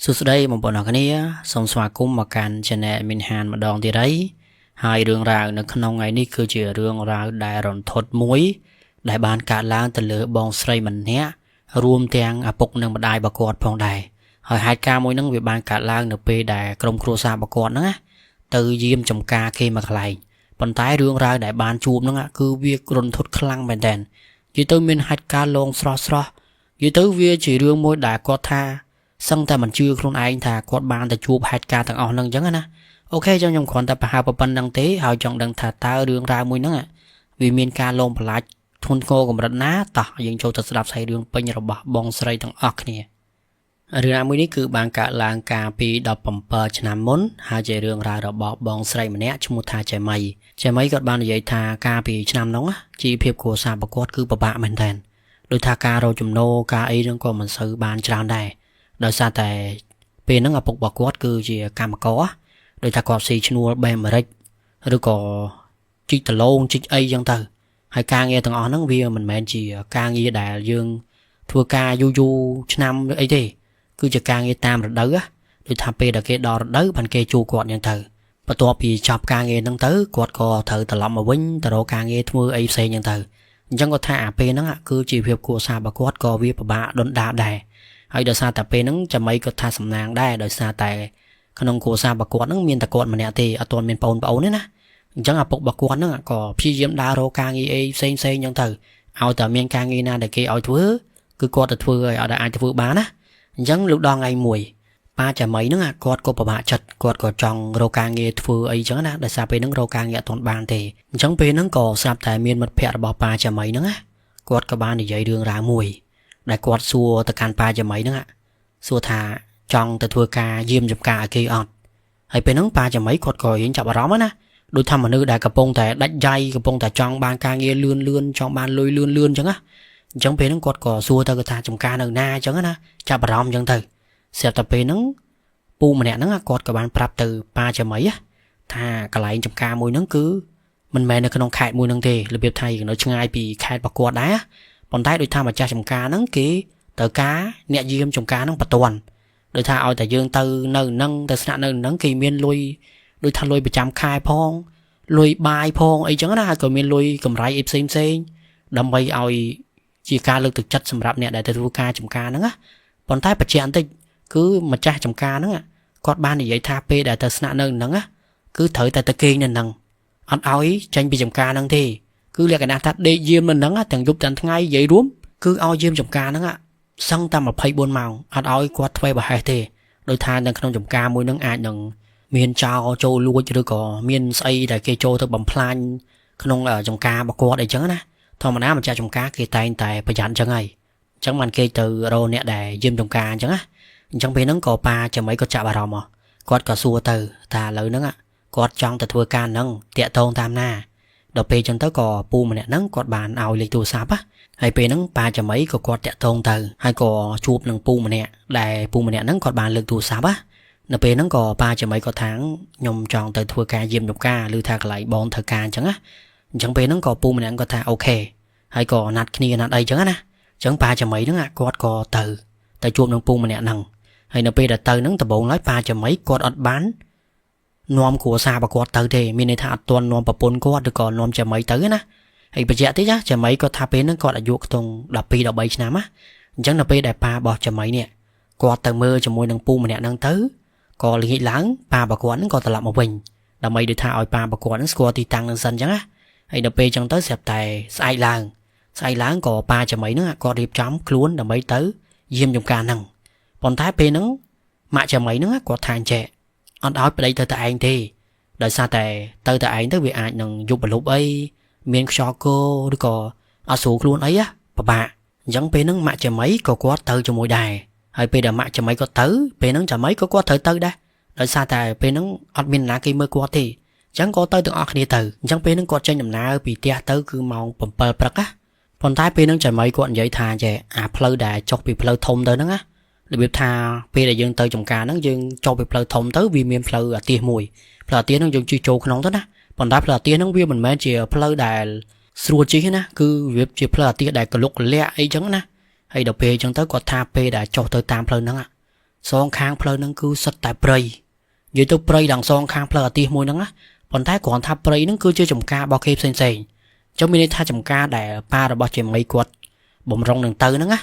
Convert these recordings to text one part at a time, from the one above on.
สุดท้ายมันบอกนักนี้สมสมาคุมมาการชนะมินฮานมาดองที่ไรหายเรื่องราวในขนมไงนี่คือเจอเรื่องราวได้รอนทดมุ้ยได้บานการล้างตะเลือบองใส่มันเนี้ยรวมเตียงปกหนึ่งมาได้ประกอดพองได้หายหายกามวยนั่งเวียบานการล้างในปีได้กรมครัวซาประกอดนั่งตือยิ้มจมกาเคมาไกลปันท้ายเรื่องราวได้บานจูบนั่งคือเวียกรอนทดคลั่งแบนแดนยี่ตัวมินหายการลงสระสระยี่ตัวเวียจีเรื่องมวยได้กอดท่าซึ่งแต่มันชื่อคนไอ้ถ้ากดบานแต่จูบเหตุการณ์ต่างออกนั่งจังนะโอเคจังยงขวัญแต่ปะหาปะปันดังเตะหาจังดังถ้าตาเรื่องราวมวยนั่งวิมีการลงพลายทุนโกกับรัตนาต่อยังโจทย์สลับใส่เรื่องเป็นระบบบองใส่ต่างออกเนี่ยเรื่องมวยนี้คือบางกะลางกาปีดอกปั๊มเปิดชนะมุนหาใจเรื่องราวระบบบองใส่มันเนี้ยชมุทาใจไม่ก็บานใหญ่ทากาปีชนะน้องจีเพียบโคซาประกวดคือปะบะเหมือนกันโดยทาการเราจุ่มโนกาไอเรื่องก็มันซื้อบานจานได้โดยซาแต่เป็นนักปกบกวดคือจีกามก้อโดยถ้ากอดซีชนัวเบมเร็กหรือก็จิตตะโลงจิตไอยังเตอให้การเงี้ยต่างอ่อนนั่งเวียมันแมนจีการเงี้ยได้ยังทัวกายูชนำไอเด้คือจะการเงี้ยตามระดับโดยทำเป็นระเกดอระดับพันเกจูกอดยังเตอประตูปีจับการเงี้ยนั่งเตอกอดก็เธอตลอดมาวิ่งแต่เราการเงี้ยทัวไอเซยังเตอยังก็ท่าเป็นนั่งคือจีเพียบกัวซาบกวดก็เวียบปะโดนดาบได้ให้โดยซาแต่เป็นนั่งจะไม่ก็ท่าสำนางได้โดยซาแต่ขนมโคซาบกวดนั่งมีนตะกวดมันเนี่ยตีเอาตัวมีนปนเปาเนี่ยนะจังปกบกวดนั่งก็พี่เยี่ยมดาโรกางเอเซนยังเถอะเอาแต่เมียนกางเอน่าเด็กเอาทั่วคือกวดแต่ทั่วเอาแต่ไอทั่วบ้านะจังลูกดองไอมวยป้าจะไม่นั่งกวดก็ประมาจัดกวดก็จองโรกางเอทั่วไอจังนะโดยซาเป็นนั่งโรกางเอตอนบานตีจังเป็นนั่งก็สลับแต่เมียนมัดเพียรบอกป้าจะไม่นั่งกวดกับบ้านใหญ่เรื่องรามวยได้กวดซัวตะการป้าจะไม่นั่งซัวทาจองแต่ทัวกาเยี่ยมจับกาเกยออดให้เป็นน้องปลาจะไม่กดก่อยยังจับร้อมนะโดยทำมันนึกได้กระโปรงแต่ดัดใจกระโปรงแต่จองบางกาเงี้ยเลื่อนจองบานลอยเลื่อนจังอะจังเป็นน้องกดก่อซัวแต่กระทาจับกาหนึ่งหน้าจังนะจับร้อมจังเถอะเสียแต่เป็นน้องปูมันเนี่ยน้องกดกับบานปรับตือปลาจะไม่อะถ้ากระไรจับกามวยน้องคือมันแม่ในขนมไข่มวยน้องเตะระเบียบไทยน้อยช่างไอปีไข่ประกวดได้ปนท้ายโดยทำมาจากจับกาน้องกี่แต่กาเนี่ยยืมจับกาน้องประตวนโดยถ้าเอาแต่ยืนตือเนินนั่งแต่สนะเนินนั่งกี่เมียนลุยโดยถ้าลุยประจำคายพองลุยบายพองไอ้จังนะก็เมียนลุยกำไรเอฟเซนดำไปเอาจีการเลือกตึกจัดสำหรับเนี่ยได้แต่รูกาจำการนั่งปนท้ายประเจียนติคือมาจ่าจำการนั่งกอดบ้านใหญ่ท่าเปได้แต่สนะเนินนั่งคือเถยแต่ตะเกียงนั่งอันเอาอีจังไปจำการนั่งทีคือเรียกกันนะทัดเดียเยี่ยมมันนั่งแต่งยุบแต่งไงใหญ่ร่วมคือเอาเยี่ยมจำการนั่งซึ่งตามมาไพ่บนเมาอัดเอากวาดไฟบ่หายเตโดยทานดังขนมจมกามวยนังอาจดังเมียนเจ้าโจลูจะดูก่อเมียนไซแต่เกโจเธอบ่มพลานขนมจมกาบกวาดได้จังนะทอมันน้ามันจะจมกาเกตายแต่ประหยัดจังไงจังมันเกยตือโรเนี่ยได้ยืมจมกาจังนะจังเป็นนังก่อปลาจะไม่ก็จะบารมกวาดก็ซัวตือตาเลยนังกวาดจังแต่ทัวการนังเตะตรงตามหน้าดอกเปย์จนเธอก่อปูมันเนี่ยนังกวาดบานเอาเลยตัวซับให้เป็นนังปลาจะไม่ก็กอดจะตรงเตอให้ก็ชูบนังปูมันเนี่ยได้ปูมันเนี่ยนังกอดบานเลือกตัวสาบนับเป็นนังก็ปลาจะไม่ก็ทั้งยมจองแต่ทัวกาเยี่ยมยมกาหรือทากไหลบอลทากาจังจังเป็นนังก็ปูมันเนี่ยก็ทาโอเคให้ก็นัดขี้นัดไอจังนะจังปลาจะไม่นังกอดก็เตอแต่ชูบนังปูมันเนี่ยนังให้นับเป็นแต่เตอนังแต่บงร้อยปลาจะไม่กอดอัดบ้านนวมขัวซาบกอดเตอเดมีในถาดตัวนวมปะปนกอดหรือก่อนนวมจะไม่เตอนะไอ้ประเจ้าที่จะไม่ก็ทาเป็นนั่งกอดอายุตรงดับปีดับใบชนะมะจังดับปีได้ปลาบอกจะไม่เนี่ยกอดแต่เมื่อจะมวยนังปูมันเนี่ยนังตื้อก็เลยหิล้างปลาบกวนนั่งกอดตลับมาวิ่งดับใบดูท่าเอาปลาบกวนนั่งสกอตีตังนังสันจังอะไอ้ดับปีจังตื้อเสียบแต่ใส่ล้างก็ปลาจะไม่นั่งกอดรีบจ้ำคล้วนดับใบตื้อเยี่ยมยมการนั่งปนท้ายปีนั่งมาจะไม่นั่งกอดทานแฉะอันเอาไปได้แต่เองทีโดยซาแต่เองตื้อวิอาจนั่งยุบบลุบไอเมียนช็อกโกหรือก็อาสูคล้วนไอ้ปะบะยังเป็นนังมาจะไม่ก็กวาดเตอจะมวยได้ให้เป็นแต่มาจะไม่ก็เตอเป็นนังจะไม่ก็กวาดเตอได้โดยซาแต่เป็นนังอัดมินนากีเมื่อกวาดที่จังก็เตอถึงออกนี่เตอจังเป็นนังกวาดใจหนำหน้าปีเตียเตอคือมองปมเปิดปลักผลท้ายเป็นนังจะไม่กวาดใหญ่ทาจะเพลได้จกปีเพลทมเตอนังหรือแบบทาเป็นแต่ยังเตอจงการนังยังจกปีเพลทมเตอวีเมียนเพลเตียมวยเพลเตียนังยังจีโจขนมเตอนะผลท้ายเพลเตียนังวีมันแม้จะเพลได้ส่วนจริงนะคือเว็บจีเพลย์ที่ได้กระลุกเละไอ้จังนะให้ดอกเพย์จังเตอร์กดทาเพย์ได้จอเตอร์ตามเพลย์นั่ง song khang phơi nâng cứ sật tại prey dưới tôi prey đằng song khang phơi ở tia môi nâng á còn thái còn tháp prey nâng cứ chưa trồng ca bao kịp sen trong bên tha trồng ca để pa rồi bao chìm mấy quật bụng rong đằng tơ nâng á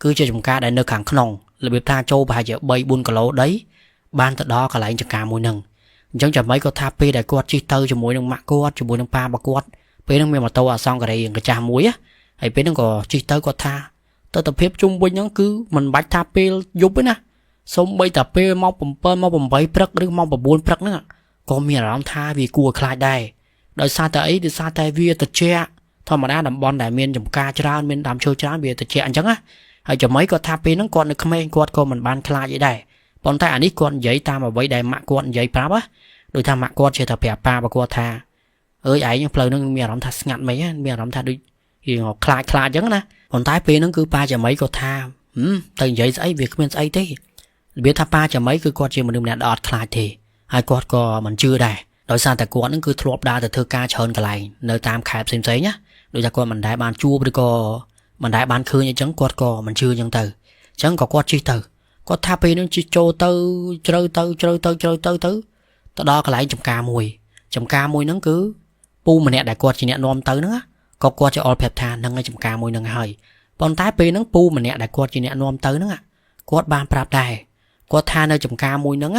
cứ chưa trồng ca để nơi càng khôn là việc ta châu bài giờ bay buôn cả lỗ đấy ban từ đó cả lại trồng ca môi nâng chẳng chả mấy có tháp pe để quật chi tơ cho môi nâng mạ quật cho môi nâng pa bao quật pe nâng miền mà tàu à xong cái này cái trà muối á hay pe nâng có chi tơ có tha tơ tập phép chung với những cứ mình bạch tháp pe giúp ấy nè xong bây tập pe mau bầm bay prắc đứa mau bầm buôn prắc nữa có miền làm tha vì cua khai đây đợi xa tới ấy đợi xa tới vía tật che thôi mà đã làm bon đại miền trồng ca cho miền làm chơi cho vía tật che anh chẳng á hay cho mấy có tháp pe nó còn được không quật còn mình ban khai vậy đây còn tại anh ấy còn giấy ta mà với đại mạ quật giấy práp á đôi tham mạ quật chơi tập bè pa và quật tha ơi ấy những phơi nó miền làm tha ngạn mấy á miền làm tha đi thì họ khai chẳng nè còn tại pe nó cứ pa cho mấy có tha từng giấy ấy việc mình ấy thế biết tháp pa cho mấy cứ quật chơi mình đừng nè đọt khai thì hai quật có mình chưa đâyដោយសារតែគាត់នឹងគឺធ្លាប់ដើរទៅធ្វើការច្រើនកន្លែងនៅតាមខេត្តផ្សេងៗណាដូចថាគាត់មិនដែលបានជួបឬក៏មិនដែលបានឃើញអញ្ចឹងគាត់ក៏មិនជឿអញ្ចឹងទៅអញ្ចឹងក៏គាត់ជិះទៅគាត់ថាពេលហ្នឹងជិះចូលទៅជ្រៅទៅទៅដល់កន្លែងចំការមួយហ្នឹងគឺពូម្នាក់ដែលគាត់ជាអ្នកនាំទៅហ្នឹងក៏គាត់ជាអល់ប្រាប់ថាហ្នឹងឯងចំការមួយហ្នឹងហើយប៉ុន្តែពេលហ្នឹងពូម្នាក់ដែលគាត់ជាអ្នកនាំទៅហ្នឹងគាត់បានប្រាប់ដែរគាត់ថានៅចំការមួយហ្នឹង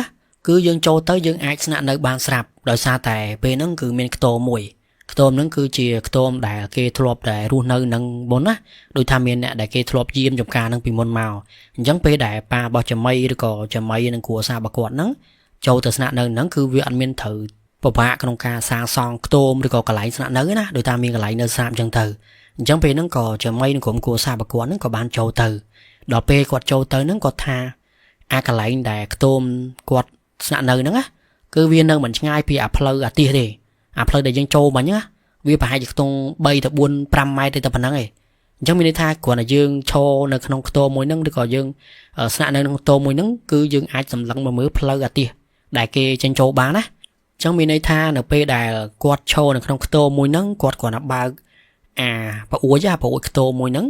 គឺយើងចូលទៅយើងអាចស្នាក់នៅបានស្រាប់ដោយសារតែពេលហ្នឹងគឺមានខ្ទមមួយខ្ទមហ្នឹងគឺជាខ្ទមដែលគេធ្លាប់តែរស់នៅនឹងមុនណាដូចថាមានអ្នកដែលគេធ្លាប់យាមចំការហ្នឹងពីមុនមកអញ្ចឹងពេលដែលប៉ារបស់ចមីឬក៏ចមីនឹងគ្រួសាររបស់គាត់ហ្នឹងចូលទៅស្នាក់នៅហ្នឹងគឺវាអត់មានត្រូវពិបាកក្នុងការសាងសង់ខ្ទមឬក៏កន្លែងស្នាក់នៅណាដូចថាមានកន្លែងនៅស្រាប់អញ្ចឹងទៅអញ្ចឹងពេលហ្នឹងក៏ចមីនឹងក្រុមគ្រួសាររបស់គាត់ហ្នឹងក៏បានចូលទៅដល់ពេលគាត់ចូលទៅហ្នឹងគាត់ថាអាកន្លែងដែលខ្ទមគាត់ស្នាក់នៅហ្នឹងគឺវានៅមិនឆ្ងាយពីអាផ្លូវអាទាសទេអាផ្លូវដែលយើងចូលមិញណាវាប្រហែលជាខ្ទង់3ទៅ4 5ម៉ែត្រទៅប៉ុណ្ណឹងឯងអញ្ចឹងមានន័យថាគ្រាន់តែយើងឈរនៅក្នុងខ្ទមមួយហ្នឹងឬក៏យើងស្នាក់នៅក្នុងខ្ទមមួយហ្នឹងគឺយើងអាចសម្លឹងមកមើលផ្លូវអាទាសដែលគេចេញចូលបានណាអញ្ចឹងមានន័យថានៅពេលដែលគាត់ឈរនៅក្នុងខ្ទមមួយហ្នឹងគាត់គ្រាន់តែបើកអាប្រអួយខ្ទមមួយហ្នឹង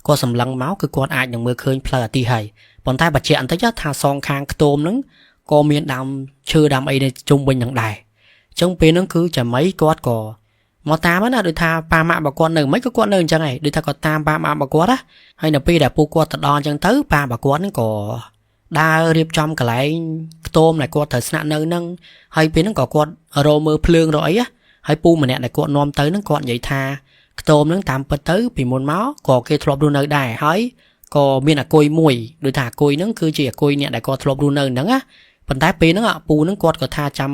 គាត់សម្លឹងមកគឺគាត់អាចនឹងមើលឃើញផ្លូវអាទាសហើយប៉ុន្តែបច្ចៈបន្តិចថាសងខាងខ្ទមហ្នឹងក៏មានដើមឈើដើមអីនៅជុំវិញនឹងដែរអញ្ចឹងពេលហ្នឹងគឺចាំមីគាត់ក៏មកតាមណាដូចថាប៉ាម៉ាក់របស់គាត់នៅមិនក៏គាត់នៅអញ្ចឹងឯងដូចថាគាត់តាមប៉ាម៉ាក់របស់គាត់ណាហើយនៅពេលដែលពូគាត់ទៅដល់អញ្ចឹងទៅប៉ារបស់គាត់ហ្នឹងក៏ដើររៀបចំកន្លែងខ្ទមដែលគាត់ត្រូវស្នាក់នៅហ្នឹងហើយពេលហ្នឹងក៏គាត់រកមើលភ្លើងរកអីហើយពូម្នាក់ដែលគាត់នាំទៅហ្នឹងគាត់និយាយថាខ្ទមហ្នឹងតាមពិតទៅពីមុនមកក៏គេធ្លាប់រស់នៅដែរហើយក៏មានអាគុយមួយដូចថាអាគុយហ្នឹងគឺជាអាគុយអ្នកដែលគាត់ធ្លាប់រស់នៅហ្នឹងណាប៉ុន្តែពេលហ្នឹងពូហ្នឹងគាត់ក៏ថាចាំ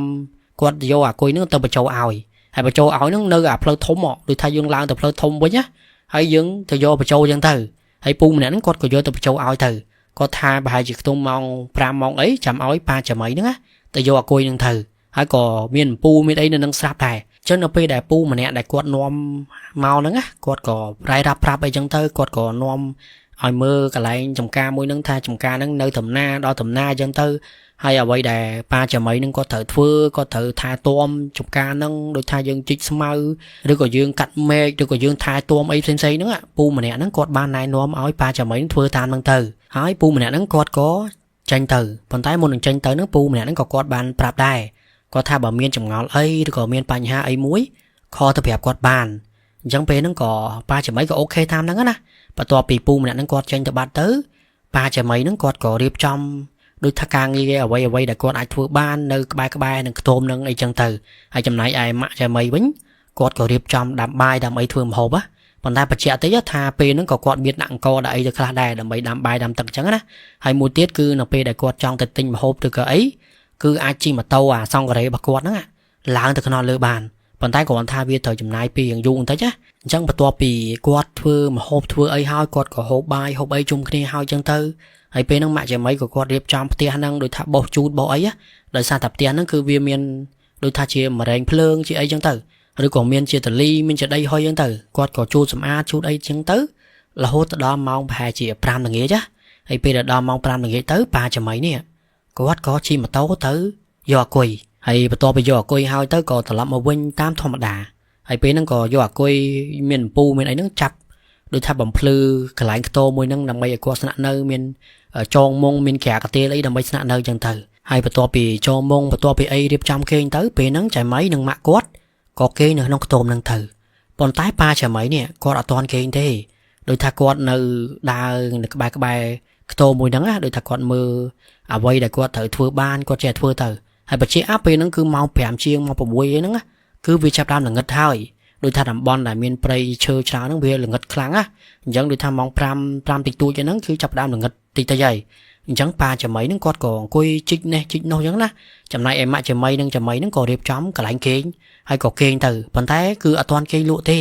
គាត់យកអាគុយហ្នឹងទៅបញ្ចូលឲ្យហើយបញ្ចូលឲ្យហ្នឹងនៅអាផ្លូវធំដូចថាយើងឡើងទៅផ្លូវធំវិញណាហើយយើងទៅយកបញ្ចូលអញ្ចឹងទៅហើយពូម្នាក់ហ្នឹងគាត់ក៏យកទៅបញ្ចូលឲ្យទៅគាត់ថាប្រហែលជាខ្ទង់ម៉ោង5ម៉ោងអីចាំឲ្យប៉ាចាំអីហ្នឹងណាទៅយកអាគុយហ្នឹងទៅហើយក៏មានពូមានអីនៅនឹងស្រាប់ដែរអញ្ចឹងនៅពេលដែលពូម្នាក់ដែលគាត់នាំមកហ្នឹងណាគាត់ក៏រាយរាប់ប្រាប់អីអញ្ចឹងទៅគាត់ក៏នាំឲ្យមើលកន្លែងចំការមួយហ្នឹងថាចំការហ្នឹងនៅដំណាដល់ដំណាអញ្ចឹងទៅហើយអ្វីដែលប៉ាចមីនឹងគាត់ត្រូវធ្វើគាត់ត្រូវថែទាំចំការហ្នឹងដូចថាយើងជីកស្មៅឬក៏យើងកាត់មែកឬក៏យើងថែទាំអីផ្សេងៗហ្នឹងពូម្នាក់ហ្នឹងគាត់បានណែនាំឲ្យប៉ាចមីនឹងធ្វើតាមហ្នឹងទៅហើយពូម្នាក់ហ្នឹងគាត់ក៏ចេញទៅប៉ុន្តែមុននឹងចេញទៅហ្នឹងពូម្នាក់ហ្នឹងក៏គាត់បានប្រាប់ដែរគាត់ថាបើមានចម្ងល់អីឬក៏មានបញ្ហាអីមួយខលទៅប្រាប់គាត់បានអញ្ចឹងពេលហ្នឹងក៏ប៉ាចមីក៏អូខេតាមហ្នឹងណាបន្ទាប់ពីពូម្នាក់ហ្នឹងគាត់ចេញទៅបាត់ទៅប៉ាចមីហ្នឹងគាត់ក៏រៀបចំដូចថាការងារអ្វីដែលគាត់អាចធ្វើបាននៅក្បែរនឹងខ្ទមនឹងអីចឹងទៅហើយចំណែកឯម៉ាក់ចៅមីវិញគាត់ក៏រៀបចំដាំបាយដាំអីធ្វើម្ហូបប៉ុន្តែបច្ចៈតិចថាពេលហ្នឹងក៏គាត់មានដាក់អង្គដាក់អីទៅខ្លះដែរដើម្បីដាំបាយដាំទឹកចឹងណាហើយមួយទៀតគឺនៅពេលដែលគាត់ចង់ទៅទិញម្ហូបឬក៏អីគឺអាចជិះម៉ូតូអាសង្ការេរបស់គាត់ហ្នឹងឡើងទៅខ្នល់លើបានប៉ុន្តែគ្រាន់ថាវាត្រូវចំណាយពេលយ៉ាងយូរបន្តិចណាអញ្ចឹងបន្ទាប់ពីគាត់ធ្វើម្ហូបធ្វើអីហើយគាត់ក៏ហូបបាយហូបអីជុំគ្នាហើយចឹងទៅហើយពេលហ្នឹងម៉ាក់ចមីក៏គាត់រៀបចំផ្ទះហ្នឹងដូចថាបោសជូតបោសអីដោយសារតែផ្ទះហ្នឹងគឺវាមានដូចថាជាមរែងភ្លើងជាអីចឹងទៅឬក៏មានជាតលីមានជាដីហុយចឹងទៅគាត់ក៏ជូតសម្អាតជូតអីចឹងទៅរហូតដល់ម៉ោងប្រហែលជា5ល្ងាចហើយពេលដល់ម៉ោង5ល្ងាចទៅប៉ាចមីនេះគាត់ក៏ជិះម៉ូតូទៅយកអាគុយហើយបន្ទាប់ពីយកអាគុយហើយទៅក៏ត្រឡប់មកវិញតាមធម្មតាហើយពេលហ្នឹងក៏យកអាគុយមានពូមានអីហ្នឹងចាប់ ដោយថាបំភ្លឺកន្លែងខ្ទមមួយហ្នឹងដើម្បីឲ្យគាត់ស្នាក់នៅមានចងមុងមានក្រាកន្ទេលអីដើម្បីស្នាក់នៅចឹងទៅហើយបន្ទាប់ពីចងមុងបន្ទាប់ពីអីរៀបចំគេងទៅពេលហ្នឹងចៅម៉ៃនិងម៉ាក់គាត់ក៏គេងនៅក្នុងខ្ទមហ្នឹងទៅប៉ុន្តែប៉ាចៅម៉ៃនេះគាត់អត់ទាន់គេងទេដោយថាគាត់នៅដើរនៅក្បែរខ្ទមមួយហ្នឹងណាដោយថាគាត់មើលអ្វីដែលគាត់ត្រូវធ្វើបានគាត់ចេះធ្វើទៅហើយបច្ចេកពេលហ្នឹងគឺម៉ោង5ជាងម៉ោង6អីហ្នឹងគឺវាចាប់ដើមល្ងឹតហើយដោយថាតំបន់ដែលមានព្រៃឈើច្រើនហ្នឹងវាល្ងឹតខ្លាំងណាអញ្ចឹងដូចថាម៉ោង5តិចតួចហ្នឹងគឺចាប់ដើមល្ងឹតតិចតិចហើយអញ្ចឹងប៉ាចមីហ្នឹងគាត់ក៏អង្គុយជីកនេះជីកនោះអញ្ចឹងណាចំណែកឯម៉ាក់ចមីនិងចមីហ្នឹងក៏រៀបចំកន្លែងគេងហើយក៏គេងទៅប៉ុន្តែគឺអត់ទាន់គេងលក់ទេ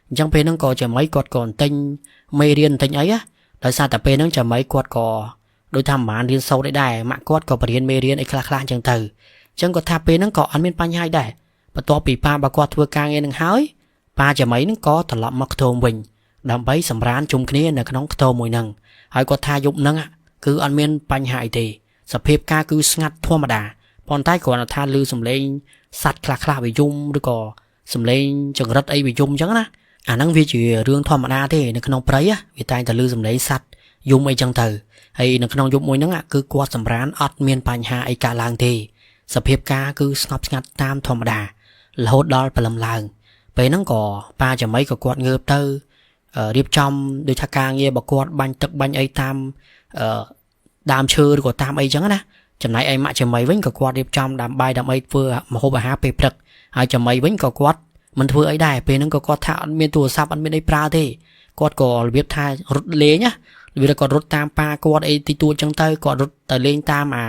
អញ្ចឹងពេលហ្នឹងក៏ចមីគាត់ក៏ទិញមេរៀនទិញអីណាដោយសារតែពេលហ្នឹងចមីគាត់ក៏ដូចថាមិនបានរៀនសូត្រអីដែរម៉ាក់គាត់ក៏បរៀនមេរៀនអីខ្លះអញ្ចឹងទៅអញ្ចឹងគាត់ថាពេលហ្នឹងក៏អត់មានបញ្ហាអីដែរបន្ទាប់ពីប៉ាបើគាត់ធ្វើការងារនឹងហើយប៉ាចមីហ្នឹងក៏ត្រឡប់មកខ្ទមវិញដើម្បីសម្រានជុំគ្នានៅក្នុងខ្ទមមួយហ្នឹងហើយគាត់ថាយប់ហ្នឹងគឺអត់មានបញ្ហាអីទេសភាពការគឺស្ងាត់ធម្មតាប៉ុន្តែគ្រាន់តែថាឮសំឡេងសត្វខ្លះវាយំឬក៏សំឡេងចង្រិតអីវាយំអញ្ចឹងណាអាហ្នឹងវាជារឿងធម្មតាទេនៅក្នុងព្រៃវាតែងតែឮសំឡេងសត្វយំអីចឹងទៅហើយនៅក្នុងយប់មួយហ្នឹងគឺគាត់សម្រានអត់មានបញ្ហាអីកើតឡើងទេសភាពការគឺស្ងប់ស្ងាត់តាមធម្មតារហូតដល់ព្រលឹមឡើងពេលហ្នឹងក៏ប៉ាចមីក៏គាត់ងើបទៅរៀបចំដូចថាការងាររបស់គាត់បាញ់ទឹកបាញ់អីតាមដើមឈើឬក៏តាមអីចឹងណាចំណែកឯម៉ាក់ចមីវិញក៏គាត់រៀបចំដាំបាយដើម្បីធ្វើម្ហូបអាហារពេលព្រឹកហើយចមីវិញក៏គាត់មិនធ្វើអីដែរពេលហ្នឹងក៏គាត់ថាអត់មានទូរស័ព្ទអត់មានអីប្រើទេគាត់ក៏របៀបថារត់លេងណារបៀបគាត់រត់តាមប៉ាគាត់អីទីទួចចឹងទៅគាត់រត់ទៅលេងតាមអ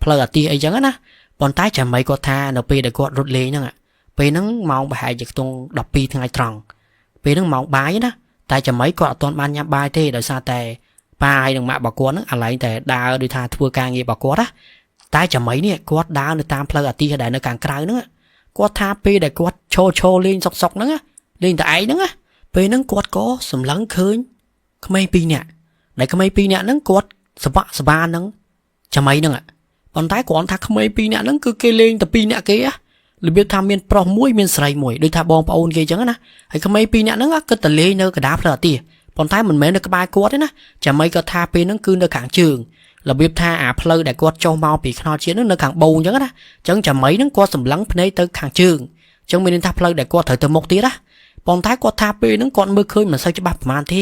ាផ្លូវអាទិសអីចឹងណាប៉ុន្តែចមីគាត់ថានៅពេលដែលគាត់រត់លេងហ្នឹងពេលហ្នឹងម៉ោងប្រហែលជាខ្ទង់12ថ្ងៃត្រង់ពេលហ្នឹងម៉ោងបាយណាតែចមីគាត់អត់ទាន់បានញ៉ាំបាយទេដោយសារតែប៉ាហើយនឹងម៉ាក់របស់គាត់ហ្នឹងអាឡែងតែដើរដូចថាធ្វើការងាររបស់គាត់ណាតែចមីនេះគាត់ដើរនៅតាមផ្លូវអាទិសដែលនៅខាងក្រៅហ្នឹងគាត់ថាពេលដែលគាត់ឈរលេងសុកហ្នឹងលេងតែឯងហ្នឹងពេលហ្នឹងគាត់ក៏សម្លឹងឃើញក្មេង2នាក់ដែលក្មេង2នាក់ហ្នឹងគាត់សបាក់សបានហ្នឹងចមីហ្នឹងប៉ុន្តែគ្រាន់ថាក្មេង2នាក់ហ្នឹងគឺគេលេងតែ2នាក់គេរបៀបថាមានប្រុសមួយមានស្រីមួយដូចថាបងប្អូនគេអញ្ចឹងណាហើយក្មេង2នាក់ហ្នឹងគិតតែលេងនៅកណ្ដាលផ្លូវអាទិសប៉ុន្តែមិនមែននៅក្បែរគាត់ទេណាចាំមិនគាត់ថាពេលហ្នឹងគឺនៅខាងជើងរបៀបថាអាផ្លូវដែលគាត់ចុះមកពីខ្នល់ជាតិហ្នឹងនៅខាងបូអញ្ចឹងណាអញ្ចឹងចាំមិនហ្នឹងគាត់សម្លឹងភ្នែកទៅខាងជើងអញ្ចឹងមានន័យថាផ្លូវដែលគាត់ត្រូវទៅមុខទៀតណាប៉ុន្តែគាត់ថាពេលហ្នឹងគាត់មើលឃើញមិនសូវច្បាស់ប្រហែលទ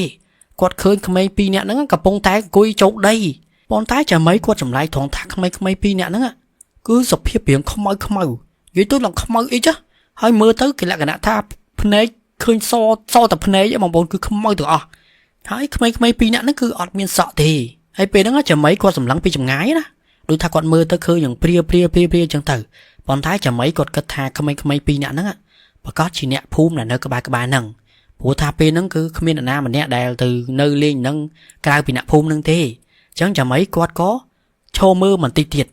េគាត់ឃើញក្មេង2នាក់ហ្នឹងកំពុងតែអង្គុយជោគដីប៉ុន្តែចាំមិនគាត់ចម្លែកត្រង់ថាក្មេង2នាក់ហ្នឹងគឺសភាពរៀងខ្មៅនិយាយទៅឡើងខ្មៅអីចាហើយមើលទៅគេលក្ខណៈថាភ្នែកឃើញសតែភ្នែកបងប្អូនគឺខ្មៅទាំងអស់ហើយក្មេង2នាក់ហ្នឹងគឺអត់មានសក់ទេហើយពេលហ្នឹងចាំមិនគាត់សម្លឹងពីចម្ងាយណាដូចថាគាត់មើលទៅឃើញយ៉ាងព្រាអញ្ចឹងទៅប៉ុន្តែចាំមិនគាត់គិតថាក្មេង2នាក់ហ្នឹងប្រកាសជាអ្នកភូមិដែលនៅក្បែរហ្នឹងព្រោះថាពេលហ្នឹងគឺគ្មាននរណាម្នាក់ដែលទៅនៅលេងហ្នឹងក្រៅពីអ្នកភូមិហ្នឹងទេអញ្ចឹងចាំមិនគាត់ក៏ឈរមើលបន្តិចទៀត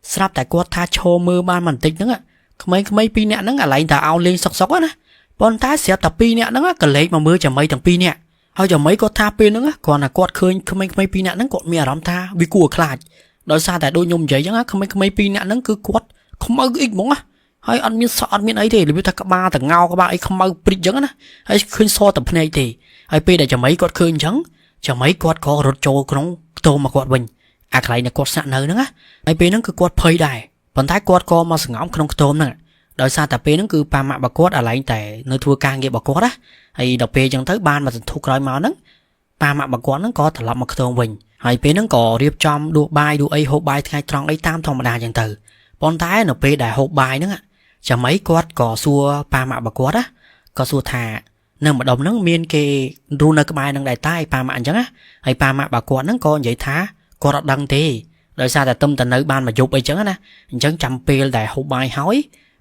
ស្រាប់តែគាត់ថាឈរមើលបានបន្តិចហ្នឹងក្មេង2នាក់ហ្នឹងអាឡែងតែឲ្យលេងសុកណាប៉ុន្តែស្រាប់តែ2នាក់ហ្នឹងក៏លេចមកមើលចាំមិនទាំង2នាក់ហើយចាំមិនគាត់ថាពេលហ្នឹងគ្រាន់តែគាត់ឃើញក្មេង2នាក់ហ្នឹងគាត់មានអារម្មណ៍ថាវាគួរខ្លាចដោយសារតែដូចខ្ញុំនិយាយអញ្ចឹងក្មេង2នាក់ហ្នឹងគឺគាត់ខ្មៅអ៊ិចហ្មងណាហើយអត់មានសក់អត់មានអីទេរបៀបថាក្បាលតងោក្បាលអីខ្មៅព្រិចអញ្ចឹងណាហើយឃើញសតែភ្នែកទេហើយពេលដែលចាំមិនគាត់ឃើញអញ្ចឹងចាំមិនគាត់ក៏រត់ចូលក្នុងខ្ទមមកគាត់វិញអាកន្លែងដែលគាត់ស្នាក់នៅហ្នឹងណាហើយពេលហ្នឹងគឺគាត់ភ័យដែរប៉ុន្តែគាត់ក៏មកសង្ងំក្នុងខ្ទមហ្នឹងដោយសារតែពេលហ្នឹងគឺប៉ាម៉ាក់របស់គាត់អាឡែងតែនៅធ្វើការងាររបស់គាត់ណាហើយដល់ពេលអញ្ចឹងទៅបានមកសន្ទុះក្រោយមកហ្នឹងប៉ាម៉ាក់របស់គាត់ហ្នឹងក៏ត្រឡប់មកខ្ទមវិញហើយពេលហ្នឹងក៏រៀបចំដួសបាយដួសអីហូបបាយថ្ងៃត្រង់អីតាមធម្មតាអញ្ចឹងទៅប៉ុន្តែនៅពេលដែលហូបបាយហ្នឹងចាំមិនគាត់ក៏សួរប៉ាម៉ាក់របស់គាត់ណាក៏សួរថានៅម្ដុំហ្នឹងមានគេរស់នៅក្បែរហ្នឹងដែរតែប៉ាម៉ាក់អញ្ចឹងណាហើយប៉ាម៉ាក់របស់គាត់ហ្នឹងក៏និយាយថាគាត់អត់ដឹងទេដោយសារតែទៅនៅបានមកយប់អីចឹងណាអញ្ចឹងចាំពេលដែលហូបបាយហើ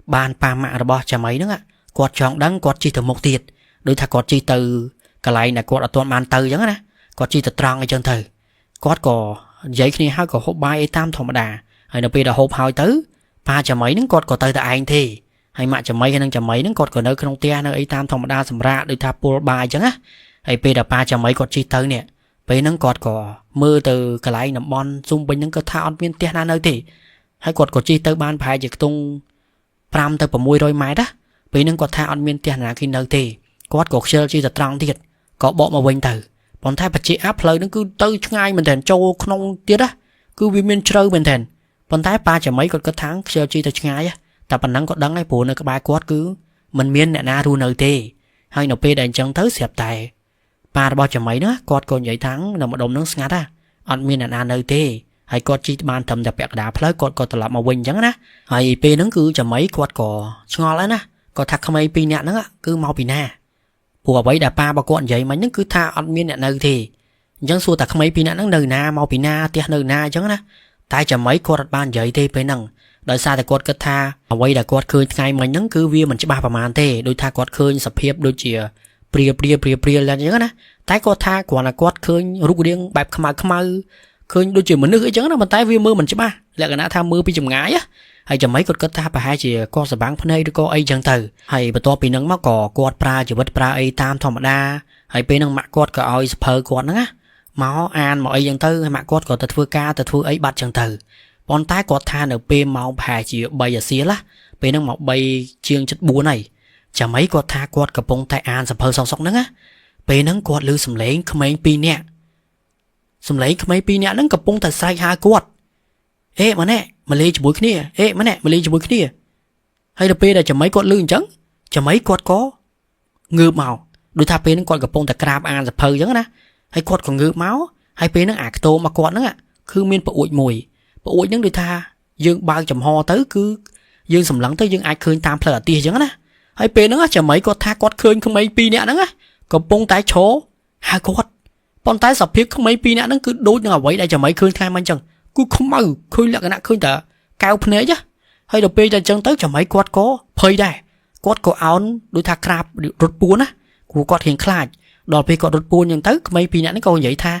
យបានប៉ាម៉ាក់របស់ចាំអីហ្នឹងគាត់ចង់ដឹងគាត់ជិះទៅមុខទៀតដូចថាគាត់ជិះទៅកន្លែងដែលគាត់អត់ទាន់បានទៅអញ្ចឹងណាគាត់ជិះទៅត្រង់អីចឹងទៅគាត់ក៏និយាយគ្នាហើយក៏ហូបបាយអីតាមធម្មតាហើយនៅពេលដែលហូបហើយទៅប៉ាចាំអីហ្នឹងគាត់ក៏ទៅតែឯងទេហើយម៉ាក់ចាំអីហើយនឹងចាំអីហ្នឹងគាត់ក៏នៅក្នុងផ្ទះនៅអីតាមធម្មតាសម្រាប់ដូចថាពុលបាយអញ្ចឹងណាហើយពេលដែលប៉ាចាំអីគាត់ជិះទៅនេះពេលហ្នឹងគាត់ក៏មើលទៅកន្លែងតំបន់ស៊ុំវិញហ្នឹងគាត់ថាអត់មានផ្ទះណានៅទេហើយគាត់ក៏ជិះទៅបានប្រហែលជាខ្ទង់5ទៅ600ម៉ែត្រណាពេលហ្នឹងគាត់ថាអត់មានផ្ទះណាគេនៅទេគាត់ក៏ខ្ជិលជិះទៅត្រង់ទៀត có bỏ mà quên từ bọn thái bạch chế áp lời nó cứ tư ngay mình thèn châu không tiết á cứ vì miền trâu mình thèn bọn thái ba chả mấy còn cái tháng chơi chi từ ngay áแต่ปันนั้นก็ดังไอ้ปูนก็บายกวาดคือมันเมียนเนี่ยนารูเนอเตให้หนูเปย์ได้จังเท้าเสียบแต่ปลาบอจะไหมเนาะกอดคนใหญ่ทั้งนำมาดมน้องสงัดอ่ะอันเมียนเนี่ยนาเนอเตให้กอดจีบานทำแต่แปลกดาเพลกอดตลับมาวิ่งจังนะให้เปย์นั่นคือจะไหมกอดก่อชงอแล้วนะก็ทักทำไมปีเนี่ยนั่นอ่ะคือเมาปีหน้าผัวไว้ด่าปลาบกอนใหญ่มันนั่นคือท่าอันเมียนเนี่ยเนอเตยังสู้แต่ทำไมปีเนี่ยนั่งเนอนาเมาปีหน้าเตี้ยเนอนาจังนะตายจะไหมกอดบ้านใหญ่เตไปนั่งโดยซาแต่กอดกระทาเอาไว้แต่กอดคืนไงมันนั่งคือวิวมันจะบ้าประมาณเต้โดยทากอดคืนสเปียบโดยเจียเปรียอะไรอย่างเงี้ยนะแต่กอดทากว่านะกอดคืนรูปเรียงแบบขมาคืนโดยเจียเหมือนนึกไอ้จังนะมันแต่วิวมือมันจะบ้าแล้วก็น่าทำมือไปจุ่มง่ายอะให้จะไม่กอดกระทาไปให้เจียกอดสบางพันให้ด้วยก็ไอ้จังเตอให้ประตูปีนังมากอกอดปลาจะวัดปลาไอ้ตามธรรมดาให้ปีนังมากอดก็เอาสเพอกอดนะหมออ่านหมอไอ้จังเตอให้มากอดก็แต่ทั่วกาแต่ทั่วไอ้บัดจังเตอปอนท้ายกอดทานở bên màu phà chỉ bay ở xía lá bên năng màu bay chiêng chất búa này chả mấyกอดทากอดกับปงtai anสะเพอสองสองนั่งอะเป็นนั่งกอดลือสำเร็จขมายปีเนี่ยสำเร็จขมายปีเนี่ยนั่งกับปงแต่ใส่หากอดเอ๊ะมาแน่มาเลยจบุยขี้เอ๊ะมาแน่มาเลยจบุยขี้ให้เราไปได้จะmấyกอดลือจังจะmấyกอดก็งืบเมาดูท่าเป็นนั่งกอดกับปงแต่กราบanสะเพอจังนะให้กอดของงืบเมาให้เป็นนั่งอักโตมากอดนั่งอะคือเมียนปะอุ่ยมวยปะอุ่ยนั่งดูท่ายังบางจำหอtớiคือยังสำลังtớiยังaiคืนตามเพลอตีจังนะให้เป็นนั่งจะmấyกอดทากอดคืนขมายปีเนี่ยนั่งอะกับปงแต่โฉหากอดปอนแต่สับเพียกขมายปีเนี่ยนั่งคือดูยังเอาไว้ได้จะmấyคืนใครมันจังกูkhông mơคืนละกันนะคืนแต่ก้าวเพเนจ้ะให้เราไปจะจังtớiจะmấyกอดก็เพยได้กอดก็เอาดูท่ากราบรถปูนนะกูกอดเห็นคลาดดอดไปกอดรถปูนยังtớiขมายปีเนี่ยนั่งก็vậy tha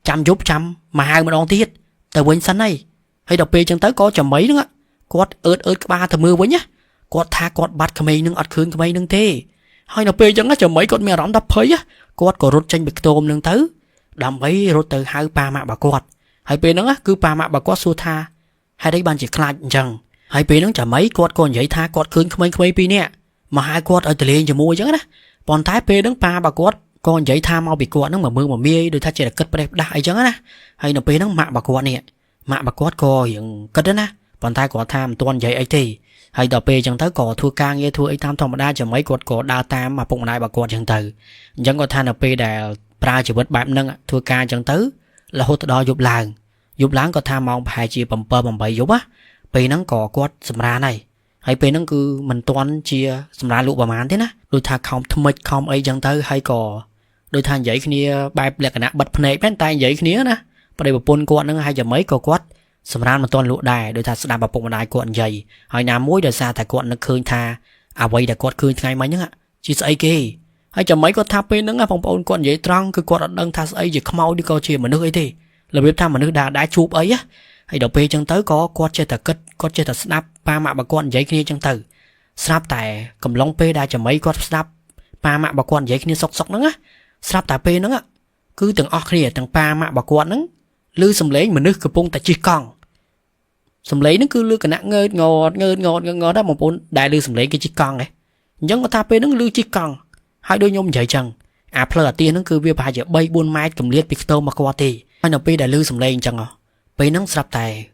จำยุบจำมาหายมาดองtiếtแต่เว้นสันnàyให้เราไปจังtới cóจะmấy nữaกอดเอิดba thầm mưa với nháกอดท่ากอดบัดขมายนึงอัดคืนขมายนึงเท่ให้เราไปจังจะmấyกอดเมียร้อนดับเพยอะกอดก็รถจังไปโตมนึงtớiดำไปรถtới hai pa mạ bàกอดให้ไปนั่งคือปามาบกอดสู้ท่าให้ได้บันจิคลาดจังให้ไปนั่งจะไม่กอดก่อนใหญ่ท่ากอดคืนขมายปีเนี่ยมาหากอดเอาแต่เลี้ยงจะมัวจังนะปอนท้ายไปนั่งปาบกอดก่อนใหญ่ท่าเมาbịกอดนั่งมามือมาเมียโดยท่าเจริญเกิดไปได้จังนะให้เราไปนั่งมาบกอดเนี่ยมาบกอดก็อย่างก็ได้นะปอนท้ายกอดท่ามตัวใหญ่ไอ้ทีให้เราไปจังtớiก่อทัวกางเงี้ยทัวไอ้ท่ามธรรมดาจะไม่กอดก่อดาตามมาปุ่งนายบกอดจังtớiจังก็ท่านเราไปได้ปลาจะเบิดแบบนั่งทัวกางจังtới là hốt đo dục lángก็ทำมองภายจีบำเปอร์บำใบยุบอะไปนั่งก่อกอดสำราในให้ไปนั่งคือมันตอนเชียสำราลุประมาณนี้นะโดยทางคอมทำไมคอมไอ้ยังเตอให้ก่อโดยทางใหญ่ขี้นี้ใบแหลกนะบัดเพนแป้นตายใหญ่ขี้นี้นะประเดี๋ยวปนกอดนั่งให้จะไม่ก่อกอดสำรามันตอนลุได้โดยทางสนามแบบปงนายกอดใหญ่ให้น้ำมุ้ยโดยซาแต่กอดนั่งคืนทาเอาไว้แต่กอดคืนไงไหมเนี่ยจีสไอเกให้จะไม่ก็ทับไปนั่งอะปงปนกอดใหญ่ตรังคือกอดดังทาสไอจะขมเอาดิก็เชียเหมือนนึกไอ้ที่เราเว็บทำมันนึกđã chụp ấy áให้เราไปจังtới có chơi thật cất có chơi thật snap pa mạ bà con giấy kiaจังtới snap tại cầm lông pe đã cho mấy con snap pa mạ bà con giấy kia sọc nữa á snap tại pe nữa á cứ từng óc kia từng pa mạ bà con nữa lư sầm lấy mình nước cặp bông tại chỉ con sầm lấy nó cứ lư cái nặng ngơ đó một bốn đại lư sầm lấy cái chỉ con này giống mà ta pe nó lư chỉ con hai đôi nhôm vậy chẳng à plơ tiền nó cứ việc bài giờ bay buôn mai cầm liệt pixel mà qua thì anh nào pe đại lư sầm lấy chẳng à pe nó snap tại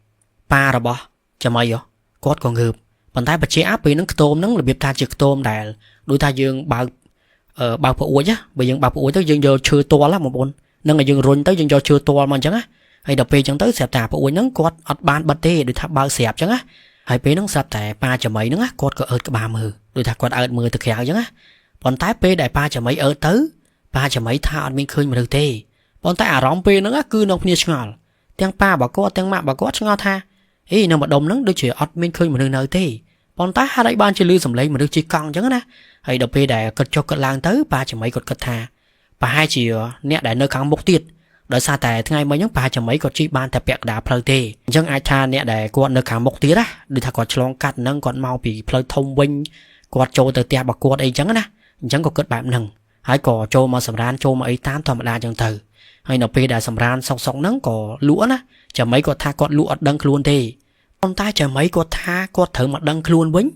pa rồi bỏ cho mày vô cốt còn ngược bàn tay bật chế áp pe nó tôm nó là việc ta trực tôm đại đôi ta dương bao phụ uống nhá bây giờ bao phụ uống tới dương giờ chưa to lắm một bốn nâng là dương run tới dương giờ chưa to mà chẳng á hay đập pe chẳng tới sẹp tà phụ uống nó cốt ọt ban bật tê đôi ta bao sẹp chẳng á hay pe nó sẹp tại pa cho mày nó cốt có ớt cái 30 đôi ta cốt ớt 10 thực hiện chẳng á bàn tay pe đại pa cho mày ớt tới pa cho mày tha anh mình khơi mà được tê bàn tay à rong pe nó cứ nông nia ngọt tiếng pa bảo có tiếng mạ bảo có ngọt tha ý nào mà đồng nó đôi chuyện ọt mình khơi mà được nơi tê bàn tay hai đại ban chơi lư sầm lấy mà được chỉ con chẳng á hay đập pe đại cất cho cất lang tới pa cho mày cất cất tha pa hai chiều nè đại nơi kháng bốc tiệt đợi xa tại ngày mấy nhóm pa cho mấy cất chỉ ban tập bẹt đá phơi tê chẳng ai tha nè đại con nơi kháng bốc tiệt á đôi thà còn chlong cắt nâng còn mau bị phơi thông vinh quạt trâu từ tia bạc quạt ấy chẳng á chẳng có cất bạn nâng hãy có trâu mà sầm ran trâu mà ấy tám thầm đa chẳng từ hay nộp pe đại sầm ran song song nắng có lúa á chả mấy có tha con lúa đăng luôn tê con tai chả mấy có tha con thở mặt đăng luôn vĩnh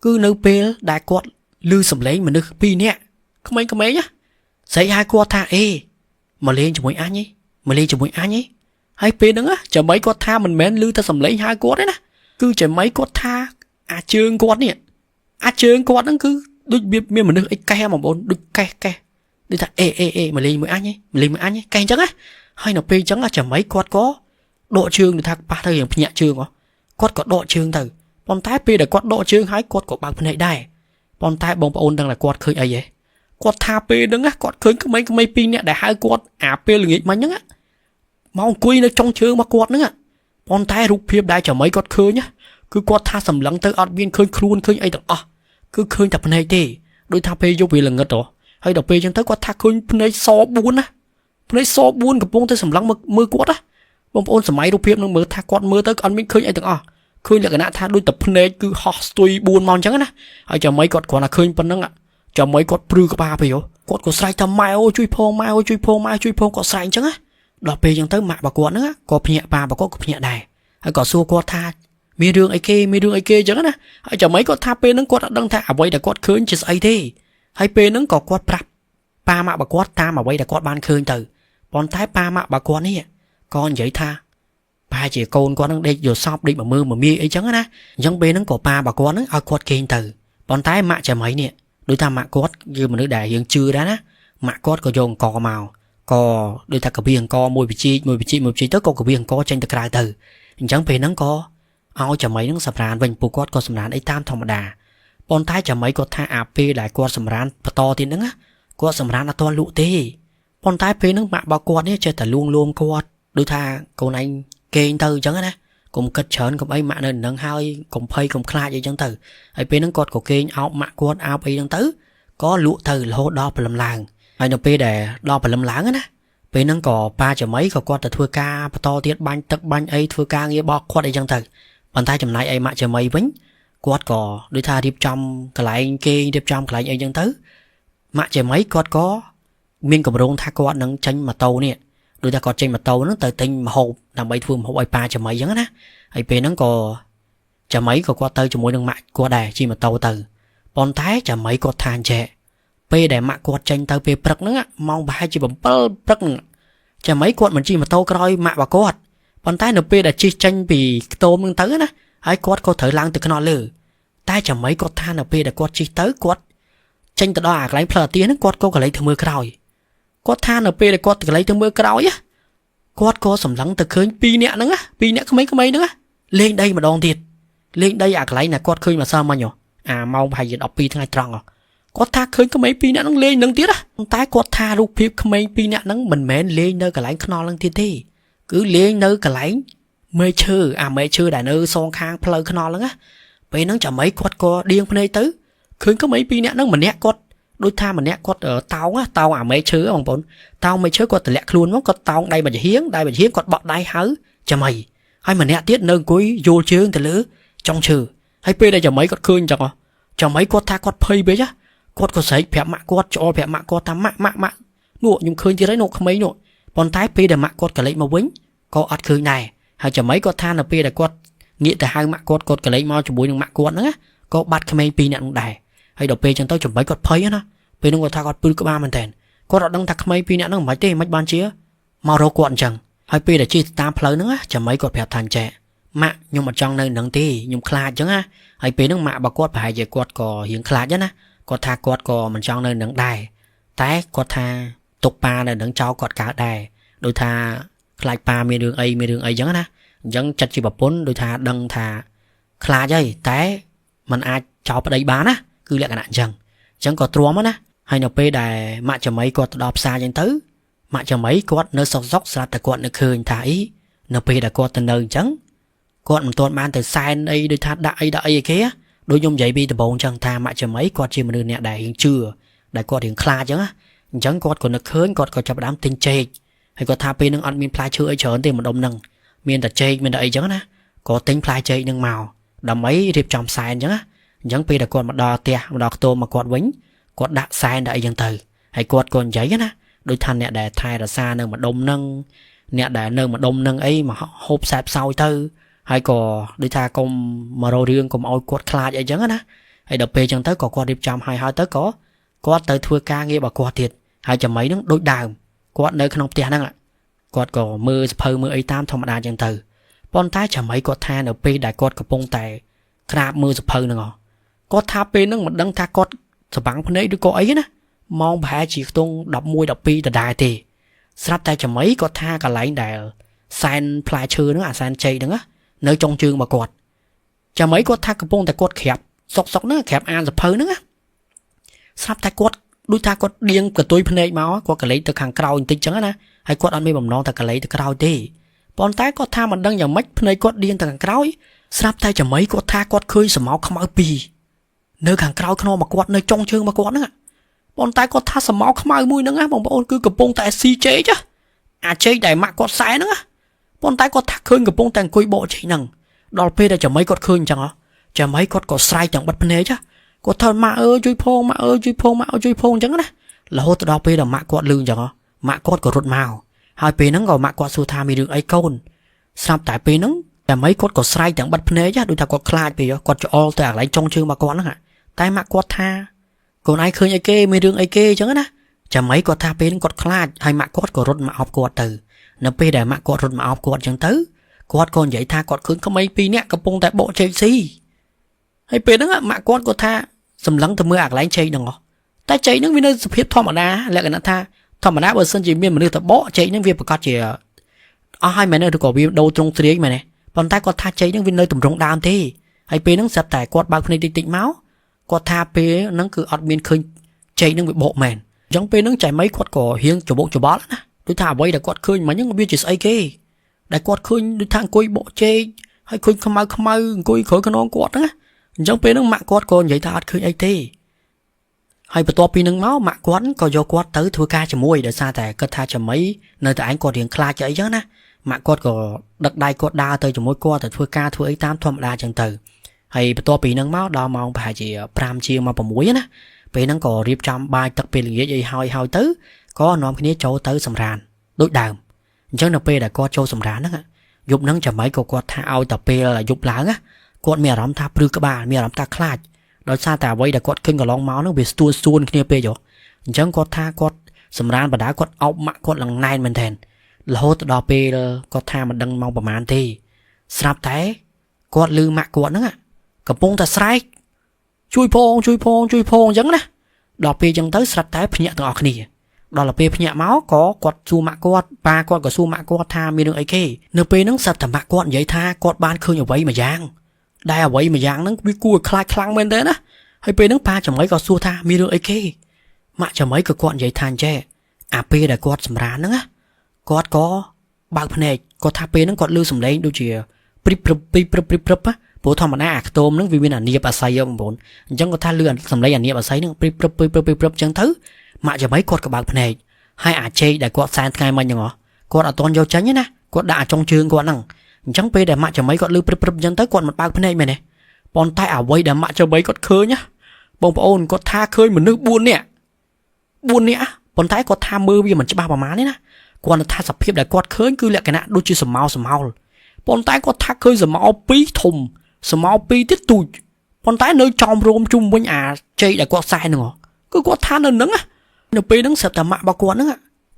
cứ nấu pe đại con lư sầm lấy mà nước pi nè không mấy nhá Dạy hai cô tha ê mà lên cho mỗi anh ấy mà lên cho mỗi anh ấy hay pe đứng á chờ mấy con tha mình mến lưu ta sầm lấy hai con đấy nè cứ chờ mấy con tha chương con nè chương con nó cứ đôi miếng mình được ấy ke mà bốn được ke đi ta ê mà lên mỗi anh ấy ke chẳng á hay là pe chẳng á chờ mấy con có độ chương được thằng ba thời điểm nhẹ chương có độ chương từ con thái pe để con độ chương hái con của bạn này đây con thái bông ôn đang là con khơi ấy vậy con tha pe đứng á con khơi cái mấy pin nè để hai con pe là nghĩ mà nhá mong quy nó trong chương mà quạt nữa con tay rụp phim đại chở mấy con khơi nhá cứ quạt tha sầm lắng tới ở biên khơi khuôn khơi ấy được cứ khơi tập này đi đôi tha pe vô vì là ngất rồi hay đọc pe chẳng tới quạt tha khơi này so buôn á này so buônกับbông tới sầm lắng mưa quạt á bông ôn sầm máy rụp phim nó mưa tha quạt mưa tới ăn biên khơi ấy được khơi là cái nã tha đôi tập này cứ hot tùy buôn mong chẳng á hay chở mấy con là khơi phân đó chở mấy con prư các ba hiểu quạt của sai tầm mai ôi chui phong có sai chẳng á đọc pe chẳng tới mạ bà quạt nữa có nhẹ bà có nhẹ đài hay có xua quạt tha mi đường ấy kê chẳng á hay chở mấy con tha pe nó quạt đang tha vậy để quạt khơi chỉ ấy thế hay pe nó có quạt prap pa mạ bà quạt ta mà vậy để quạt ban khơi từ bọn thái pa mạ bà quạt này con vậy tha ba chỉ con đang đây vừa sọp đi mà mưa mà mi ấy chẳng á giống pe nó có pa bà quạt nó ở quạt kê từ bọn thái mạ chở mấy nè đối ta mạ quạt như mà nước đại hiện chưa đó á mạ quạt có dùng cò màu có đôi ta có biếng có mùi vị chi tới có biếng có tranh từ cài từ chẳng về nó có ao chả mấy nó sập rán vinh bù quát có sầm rán ấy tam thòng đà bọn thái chả mấy có tha áp đại quát sầm rán to thì nó quát sầm rán là to lụ tê bọn thái pe nó mạ bao quát ấy chơi ta luôn quát đôi ta cô này kê từ chẳng á cùng cất chớn cùng ấy mạ nên nâng hai cùng phây cùng khai vậy chẳng từ ấy pe nó quát của kê áo mạ quát áo ấy chẳng tứ có lụ từ là hô đo làm làng ai nó pe để đo phải lâm láng á pe nó có ba chở mấy có quạt từ thưa ca to tiết banh tắc banh ấy thưa ca nghe bọ quạt ấy chẳng từ bàn tay chầm này ấy mạ chở mấy vĩnh quạt có đôi tha điệp trong cái lại kê điệp trong cái lại ấy chẳng tứ mạ chở mấy quạt có miên cầm rong tha quạt nâng tranh mà tàu nè đôi ta có tranh mà tàu nó từ tinh mà hộp làm mấy phương hộp ấy ba chở mấy chẳng á ấy pe nó có chở mấy có quạt tới cho mỗi đường mạ quạt đài chi mà tàu từ bàn tay chở mấy quạt than trẻ pe để mạ quạt tranh tao pe prắc nữa mong ba chỉ bấm prắc nữa chả mấy quạt mình chỉ mà tao coi mạ và quạt bàn tay nó pe để chi tranh vì tôm nó tới á ai quạt có thể lang từ cái nọ lử tay chả mấy quạt than nó pe để quạt chi tới quạt tranh từ đó à lấy phở tiếng quạt có lấy từ mưa cày quạt than nó pe để quạt từ lấy từ mưa cày á quạt có sầm lắng từ khơi pi nẹt nữa pi nẹt có mấy nữa lên đây mà đòn thiệt lên đây à lấy là quạt khơi mà sao mà nhở mong hay gì đọc pi thằng này tròn à quạt tha khơi có mấy pi nè nó lên nâng tiết á tái quạt tha rụp phim có mấy pi nè nó mình mến lên nơi cái lái nó lăng tiết thế cứ lên nơi cái lái mê chơi đại nơi son khang plei nó lăng á vậy nó chả mấy quạt có điên bên đây tới khơi có mấy pi nè nó mình nẹt quạt đôi tha mình nẹt quạt ở tao mấy chơi ông bốn tao mấy chơi quạt từ lẹt luôn nó có tao đây mà hiến quạt bọt đây hứ chả mày hay mình nẹt tiết nơi cuối vô chơi từ lứa trong trừ hay pe đây chả mấy quạt khơi chả mấy quạt tha quạt phơi bế chứ quạt có sấy phèm mạ quạt cho phèm mạ quạt ta mạ nụ nhưng khơi chỉ đấy nụ không mấy nụ còn thái pe để mạ quạt cái lấy mà vĩnh có ắt khơi này hay chả mấy quạt than là pe để quạt nghĩa từ hai mạ quạt cái lấy mau cho bùi đừng mạ quạt nữa có bát không mấy pi nè đài hay đầu pe chẳng tới chụp mấy quạt phơi á pe nó quạt tha quạt pư có ba mình thèn quạt đó đang thắc mấy pi nè nó mấy tê mấy ban chia màu râu quạt chẳng hay pe để chi tam phơi nữa chả mấy quạt phèm than trẻ mạ nhưng mà trong nơi nắng tê nhưng khla chẳng á hay pe nó mạ bà quạt phải về quạt có hiện khla chứ nè quạt tha quạt có mình trong nơi nắng đài tái quạt tha tục pa này nắng cho quạt cả đài đôi tha khai pa mi đường ấy giống na giống chặt chỉ bập bốn đôi tha đăng tha khai chơi tái mình ai cho ở đây bán á cứ lẽ cái nạn chẳng có truông á hay nào pe đài mạ cho mấy quạt đọp xa trên tứ mạ cho mấy quạt nơi sọc dốc ra từ quạt nơi khơi thả ý nào pe đài quạt từ nơi chẳng quạt một tuần ban từ sai đây đôi tha đại kia đôi nhung dậy bi từ bồn chẳng tha mạ cho mấy quạt chỉ mà đưa nè đại hiện chưa đại quạt hiện khai chẳng á chẳng quạt còn nước khơi quạt còn chập đám tinh chê hay có tha pe nâng ăn miên plai chưa ấy chởn tiền một đông nâng miên đặt chê miên đợi chẳng á có tính plai chê nâng màu đầm mấy điệp trong sai chẳng á chẳng pe đại quạt mà đo tia mà đo tô mà quạt vĩnh quạt đã sai đợi chẳng từ hay quạt còn giấy á đôi thanh nè để thay là xa nơi mà đông nâng nè để nơi mà đông nâng ấy mà hộp sạp sau tư hay có đi tha công mà rồi riêng cùng ôi quạt khai vậy chẳng á hay đập pe chẳng tới có quạt điệp trong hay tới có tới thua ca nghe bà quạt thiệt ហើយចាំមិននឹងដូចដើមគាត់នៅក្នុងផ្ទះហ្នឹងគាត់ក៏មើលសភៅមើលអីតាមធម្មតាចឹងទៅប៉ុន្តែចាំមិនគាត់ថានៅពេលដែលគាត់កំពុងតែក្រាបមើលសភៅហ្នឹងគាត់ថាពេលហ្នឹងមិនដឹងថាគាត់ស្បាំងភ្នែកឬក៏អីណាម៉ោងប្រហែលជាខ្ទង់11 12ដដែលទេស្រាប់តែចាំមិនគាត់ថាកន្លែងដែលសែនផ្លែឈើហ្នឹងអាសែនជ័យហ្នឹងនៅចុងជើងរបស់គាត់ចាំមិនគាត់ថាកំពុងតែគាត់ក្រាបសុកហ្នឹងក្រាបអានសភៅហ្នឹងស្រាប់តែគាត់ដូចថាគាត់ដៀងកតុយភ្នែកមកគាត់កលេចទៅខាងក្រោយបន្តិចចឹងណាហើយគាត់អត់មានបំណងតែកលេចទៅក្រោយទេប៉ុន្តែគាត់ថាមិនដឹងយ៉ាងម៉េចភ្នែកគាត់ដៀងទៅខាងក្រោយស្រាប់តែចាំមិនគាត់ថាគាត់ឃើញស្រមោលខ្មៅពីរនៅខាងក្រោយខ្នងមកគាត់នៅចុងជើងមកគាត់ហ្នឹងប៉ុន្តែគាត់ថាស្រមោលខ្មៅមួយហ្នឹងបងប្អូនគឺកំពុងតែស៊ីចេកអាចេកដែលម៉ាក់គាត់សែហ្នឹងប៉ុន្តែគាត់ថាឃើញកំពុងតែអង្គុយបកចេកហ្នឹងដល់ពេលដែលចាំមិនគាត់ឃើញអញ្ចឹងចាំមិនគាត់ក៏ស្រែកទាំងបិទភ្នែកគាត់ថាម៉ាក់អើយជួយផងម៉ាក់អើយជួយផងម៉ាក់អើយជួយផងអញ្ចឹងណារហូតដល់ពេលដែលម៉ាក់គាត់លឺអញ្ចឹងម៉ាក់គាត់ក៏រត់មកហើយពេលហ្នឹងក៏ម៉ាក់គាត់សួរថាមានរឿងអីកូនស្រាប់តែពេលហ្នឹងតែមិនគាត់ក៏ស្រែកទាំងបិទភ្នែកដូចថាគាត់ខ្លាចពេកគាត់ច្អល់ទៅកន្លែងចុងជើងរបស់គាត់ហ្នឹងតែម៉ាក់គាត់ថាកូនឯងឃើញអីគេមានរឿងអីគេអញ្ចឹងណាចាំមិនគាត់ថាពេលហ្នឹងគាត់ខ្លាចហើយម៉ាក់គាត់ក៏រត់មកអោបគាត់ទៅនៅពេលដែលម៉ាក់គាត់រត់មកអោបគាត់អញ្ចឹងទៅគាត់ក៏និយាយថាគាត់ឃើញក្មេងពីរនាក់កំពុងតែបកចេកស៊ីហើយពេលហ្នឹងម៉ាក់គាត់ក៏ថាសម្លឹងទៅមើលអាកន្លែងចេកហ្នឹងតែចេកហ្នឹងវានៅសភាពធម្មតាលក្ខណៈថាធម្មតាបើសិនជាមានមនុស្សទៅបកចេកហ្នឹងវាប្រកាសជាអស់ហើយមែនទេឬក៏វាដូរត្រង់ទ្រាយមែនទេប៉ុន្តែគាត់ថាចេកហ្នឹងវានៅតម្រង់ដើមទេហើយពេលហ្នឹងស្រាប់តែគាត់បើកភ្នែកតិចតិចមកគាត់ថាពេលហ្នឹងគឺអត់មានឃើញចេកហ្នឹងវាបកមែនអញ្ចឹងពេលហ្នឹងចៃមីគាត់ក៏រៀងច្បុកច្បល់ណាដូចថាអ្វីដែលគាត់ឃើញមិញហ្នឹងវាជាស្អីគេដែលគាត់ឃើញដូចថាអង្គុយបកចេកហើយឃើញខ្មៅអង្គុយក្រោយខ្នងគាត់ហ្នឹងអញ្ចឹងពេលហ្នឹងម៉ាក់គាត់ក៏និយាយថាអត់ឃើញអីទេហើយបន្ទាប់ពីហ្នឹងមកម៉ាក់គាត់ក៏យកគាត់ទៅធ្វើការជាមួយដោយសារតែគាត់ថាចាំមីនៅតែឯងគាត់រៀងខ្លាចអីចឹងណាម៉ាក់គាត់ក៏ដឹកដៃគាត់ដើរទៅជាមួយគាត់ទៅធ្វើការធ្វើអីតាមធម្មតាចឹងទៅហើយបន្ទាប់ពីហ្នឹងមកដល់ម៉ោងប្រហែលជា5ជាងមក6ណាពេលហ្នឹងក៏រៀបចំបាយទឹកពេលល្ងាចអីហើយទៅក៏នាំគ្នាចូលទៅសម្រានដូចដើមអញ្ចឹងនៅពេលដែលគាត់ចូលសម្រានហ្នឹងយប់ហ្នឹងចាំមីក៏គាត់ថាឲ្យតែពេលយប់ឡើងណាគាត់មានអារម្មណ៍ថាព្រឺក្បាលមានអារម្មណ៍ថាខ្លាចដោយសារតែអ្វីដែលគាត់ឃើញកន្លងមកហ្នឹងវាស្ទួនគ្នាពេកអញ្ចឹងគាត់ថាគាត់សម្រានបដាគាត់អោបម៉ាក់គាត់ឡើងណែនមែនទែនរហូតដល់ពេលគាត់ថាមិនដឹងមកប្រហែលទេស្រាប់តែគាត់ឮម៉ាក់គាត់ហ្នឹងកំពុងតែស្រែកជួយផងអញ្ចឹងណាដល់ពេលអញ្ចឹងទៅស្រាប់តែភ្ញាក់ទាំងអស់គ្នាដល់ពេលភ្ញាក់មកក៏គាត់សួរម៉ាក់គាត់ប៉ាគាត់ក៏សួរម៉ាក់គាត់ថាមានរឿងអីគេនៅពេលហ្នឹងស្រាប់តែម៉ាក់គាត់និយាយថាគាត់បានឃើញអ្វីមួយយ៉ាងដែលអ្វីមួយយ៉ាងហ្នឹងវាគួរខ្លាចខ្លាំងមែនទេណាហើយពេលហ្នឹងប៉ាចាំមីក៏សួរថាមានរឿងអីគេម៉ាក់ចាំមីក៏គាត់និយាយថាអញ្ចេះអាពេលដែលគាត់សម្រានហ្នឹងគាត់ក៏បើកភ្នែកគាត់ថាពេលហ្នឹងគាត់ឮសំឡេងដូចជាព្រិបព្រោះធម្មតាអាខ្ទមហ្នឹងវាមានអានៀបអាស័យបងប្អូនអញ្ចឹងគាត់ថាឮសំឡេងអានៀបអាស័យហ្នឹងព្រិបអញ្ចឹងទៅម៉ាក់ចាំមីគាត់ក៏បើកភ្នែកហើយអាចេកដែលគាត់សែនថ្ងៃមិញហ្នឹងគាត់អត់ទាន់យកចាញ់ទេណាគាត់ដាក់អាចុងជើងគាត់ហ្នឹងអញ្ចឹងពេលដែលម៉ាក់ចាំមីគាត់ឮព្រឹបអញ្ចឹងទៅគាត់មិនបើកភ្នែកមែនទេប៉ុន្តែអ្វីដែលម៉ាក់ចាំមីគាត់ឃើញណាបងប្អូនគាត់ថាឃើញមនុស្ស4នាក់ប៉ុន្តែគាត់ថាមើលវាមិនច្បាស់ប្រហែលទេណាគាត់ថាសភាពដែលគាត់ឃើញគឺលក្ខណៈដូចជាសមោលប៉ុន្តែគាត់ថាឃើញសមោល2ធំសមោល2ទៀតទូចប៉ុន្តែនៅចោមរោមជុំវិញអាចេកដែលគាត់សែនហ្នឹងគឺគាត់ថានៅហ្នឹងនៅពេលហ្នឹងស្រាប់តែម៉ាក់របស់គាត់ហ្នឹង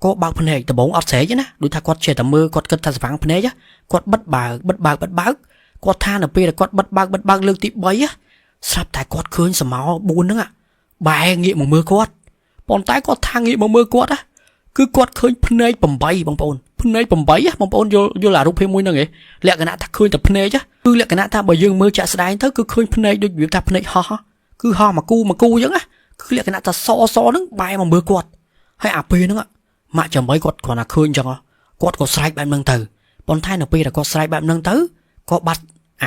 ក៏បើកភ្នែកដំបងអត់ស្រែកណាដូចថាគាត់ចេះតែមើលគាត់គិតថាស្វាំងភ្នែកគាត់បិទបើកគាត់ថានៅពេលដែលគាត់បិទបើកលើកទី3ស្រាប់តែគាត់ឃើញសមោល4ហ្នឹងបែរងាកមកមើលគាត់ប៉ុន្តែគាត់ថាងាកមកមើលគាត់គឺគាត់ឃើញភ្នែក8បងប្អូនភ្នែក8បងប្អូនយល់អារូបភាពមួយហ្នឹងឯងលក្ខណៈថាឃើញតែភ្នែកគឺលក្ខណៈថាបើយើងមើលចាក់ស្ដែងទៅគឺឃើញភ្នែកដូចវាថាភ្នែកហោះគឺហោះមកគូអញ្ចឹងណាគឺលក្ខណៈថាសហ្នឹងបែរមកមើលគាត់ហើយអាពេលហ្នឹងម៉ាក់ចាំបីគាត់គ្រាន់តែឃើញអញ្ចឹងគាត់ក៏ស្រែកបែបហ្នឹងទៅប៉ុន្តែនៅពេលដែលគាត់ស្រែកបែបហ្នឹងទៅក៏បាត់អា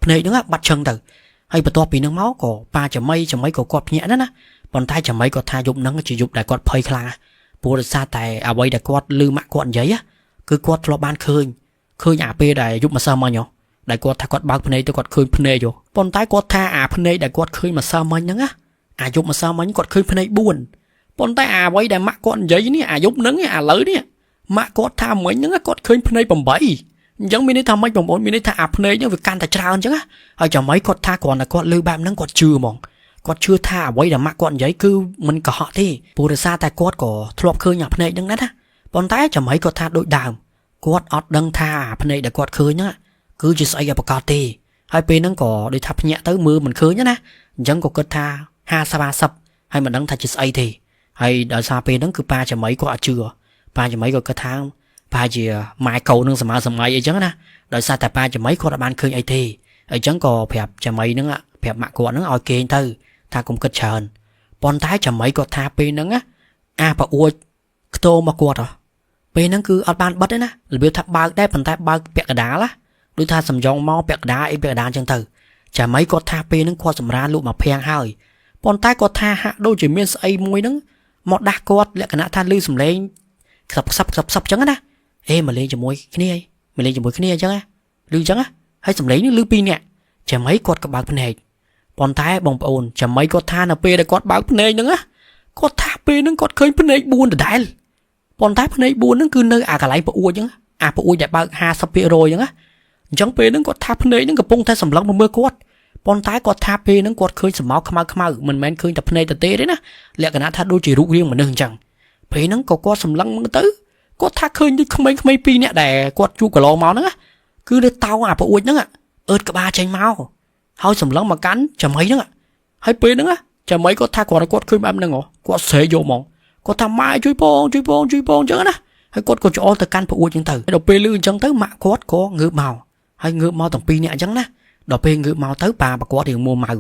ភ្នែកហ្នឹងបាត់ឈឹងទៅហើយបន្ទាប់ពីហ្នឹងមកក៏ប៉ាចាំមីក៏គាត់ភ្ញាក់ណាប៉ុន្តែចាំមីគាត់ថាយប់ហ្នឹងជាយប់ដែលគាត់ភ័យខ្លាំងព្រោះដោយសារតែអ្វីដែលគាត់ឮម៉ាក់គាត់និយាយគឺគាត់ធ្លាប់បានឃើញអាពេលដែលយប់ម្សិលមិញដែលគាត់ថាគាត់បើកភ្នែកទៅគាត់ឃើញភ្នែកប៉ុន្តែគាត់ថាអាភ្នែកដែលគាត់ឃើញម្សិលមិញហ្នឹងអាយប់ម្សិលមិញគាត់ឃើញភ្នែក4ប៉ុន្តែអាអ្វីដែលម៉ាក់គាត់និយាយនេះអាយប់ហ្នឹងឥឡូវនេះម៉ាក់គាត់ថាមិញហ្នឹងគាត់ឃើញភ្នែក8អញ្ចឹងមានន័យថាម៉េចបងប្អូនមានន័យថាអាភ្នែកហ្នឹងវាកាន់តែច្រើនអញ្ចឹងហើយចាំមិនគាត់ថាគ្រាន់តែគាត់ឮបែបហ្នឹងគាត់ជឿហ្មង គាត់ជឿថាអ្វីដែលម៉ាក់គាត់និយាយគឺមិនកុហកទេព្រោះដោយសារតែគាត់ក៏ធ្លាប់ឃើញអាភ្នែកហ្នឹងណាប៉ុន្តែចាំឲ្យគាត់ថាដូចដើមគាត់អត់ដឹងថាអាភ្នែកដែលគាត់ឃើញហ្នឹងគឺជាស្អីឲ្យប្រកាសទេហើយពេលហ្នឹងក៏ដូចថាភ្ញាក់ទៅមើលមិនឃើញណាអញ្ចឹងក៏គិតថា50ហើយមិនដឹងថាជាស្អីទេហើយដោយសារពេលហ្នឹងគឺប៉ាចាំឲ្យគាត់អត់ជឿប៉ាចាំឲ្យក៏គិតថាប៉ាជាម៉ែកូននឹងសម័យអីចឹងណាដោយសារតែប៉ាចាំឲ្យគាត់អត់បានឃើញអីទេអញ្ចឹងក៏ប្រាប់ចាំឲ្យហ្នឹងប្រាប់ម៉ាក់គាត់ហ្នឹងឲ្យគេងទៅថាកុំគិតច្រើនប៉ុន្តែចាំឲ្យគាត់ថាពេលហ្នឹងអាប្រអួចខ្ទោមកគាត់ពេលហ្នឹងគឺអត់បានបិទទេណារបៀបថាបើកដែរប៉ុន្តែបើកពាក់កដាលណាដូចថាសំយ៉ងមកពាក់កដាលអីពាក់កដាលអញ្ចឹងទៅចាំឲ្យគាត់ថាពេលហ្នឹងគាត់សម្រានលក់មកភាំងហើយប៉ុន្តែគាត់ថាហាក់ដូចជាមានស្អីមួយហ្នឹងមកដាស់គាត់លក្ខណៈថាលឺសំឡេងខ្សឹបអញ្ចឹងណាមកលេងជាមួយគ្នាអញ្ចឹងលឺអញ្ចឹងហើយសំឡេងនេះលឺពីរនាក់ចាំឲ្យគាត់ក៏បើកភ្នែកប៉ុន្តែបងប្អូនចាំឲ្យគាត់ថានៅពេលដែលគាត់បើកភ្នែកហ្នឹងគាត់ថាពេលហ្នឹងគាត់ឃើញភ្នែក4ដដែលប៉ុន្តែភ្នែក4ហ្នឹងគឺនៅអាកន្លែងប្អួចអញ្ចឹងអាប្អួចដែលបើក 50% អញ្ចឹងពេលហ្នឹងគាត់ថាភ្នែកហ្នឹងកំពុងតែសម្លឹងមកមើលគាត់ប៉ុន្តែគាត់ថាពេលហ្នឹងគាត់ឃើញសម្ោកខ្មៅមិនមែនឃើញតែភ្នែកទេណាលក្ខណៈថាដូចជារូបរាងមនុស្សអញ្ចឹងពេលហ្នឹងក៏គាត់សម្លឹងមើលទៅគាត់ថាឃើញដូចក្មេងៗ2នាក់ដែលគាត់ជួបកន្លងមកហ្នឹងគឺនៅតោងអាប្អួចហ្នឹងអឺតក្បាលចេញមកហើយសម្លឹងមកកាន់ចាំអីហ្នឹងហើយពេលហ្នឹងចាំអីគាត់ថាគាត់ឃើញបែបហ្នឹងគាត់ស្រែកយកហ្មងគាត់ថាម៉ែជួយបងអញ្ចឹងណាហើយគាត់ក៏ច្អល់ទៅកាន់ប្អួចអញ្ចឹងទៅដល់ពេលលឺអញ្ចឹងទៅម៉ាក់គាត់ក៏ងើបមកហើយងើបមកទាំងពីរនាក់អញ្ចឹងណាដល់ពេលងើបមកទៅប៉ាប្រគាត់រៀងមួម៉ៅ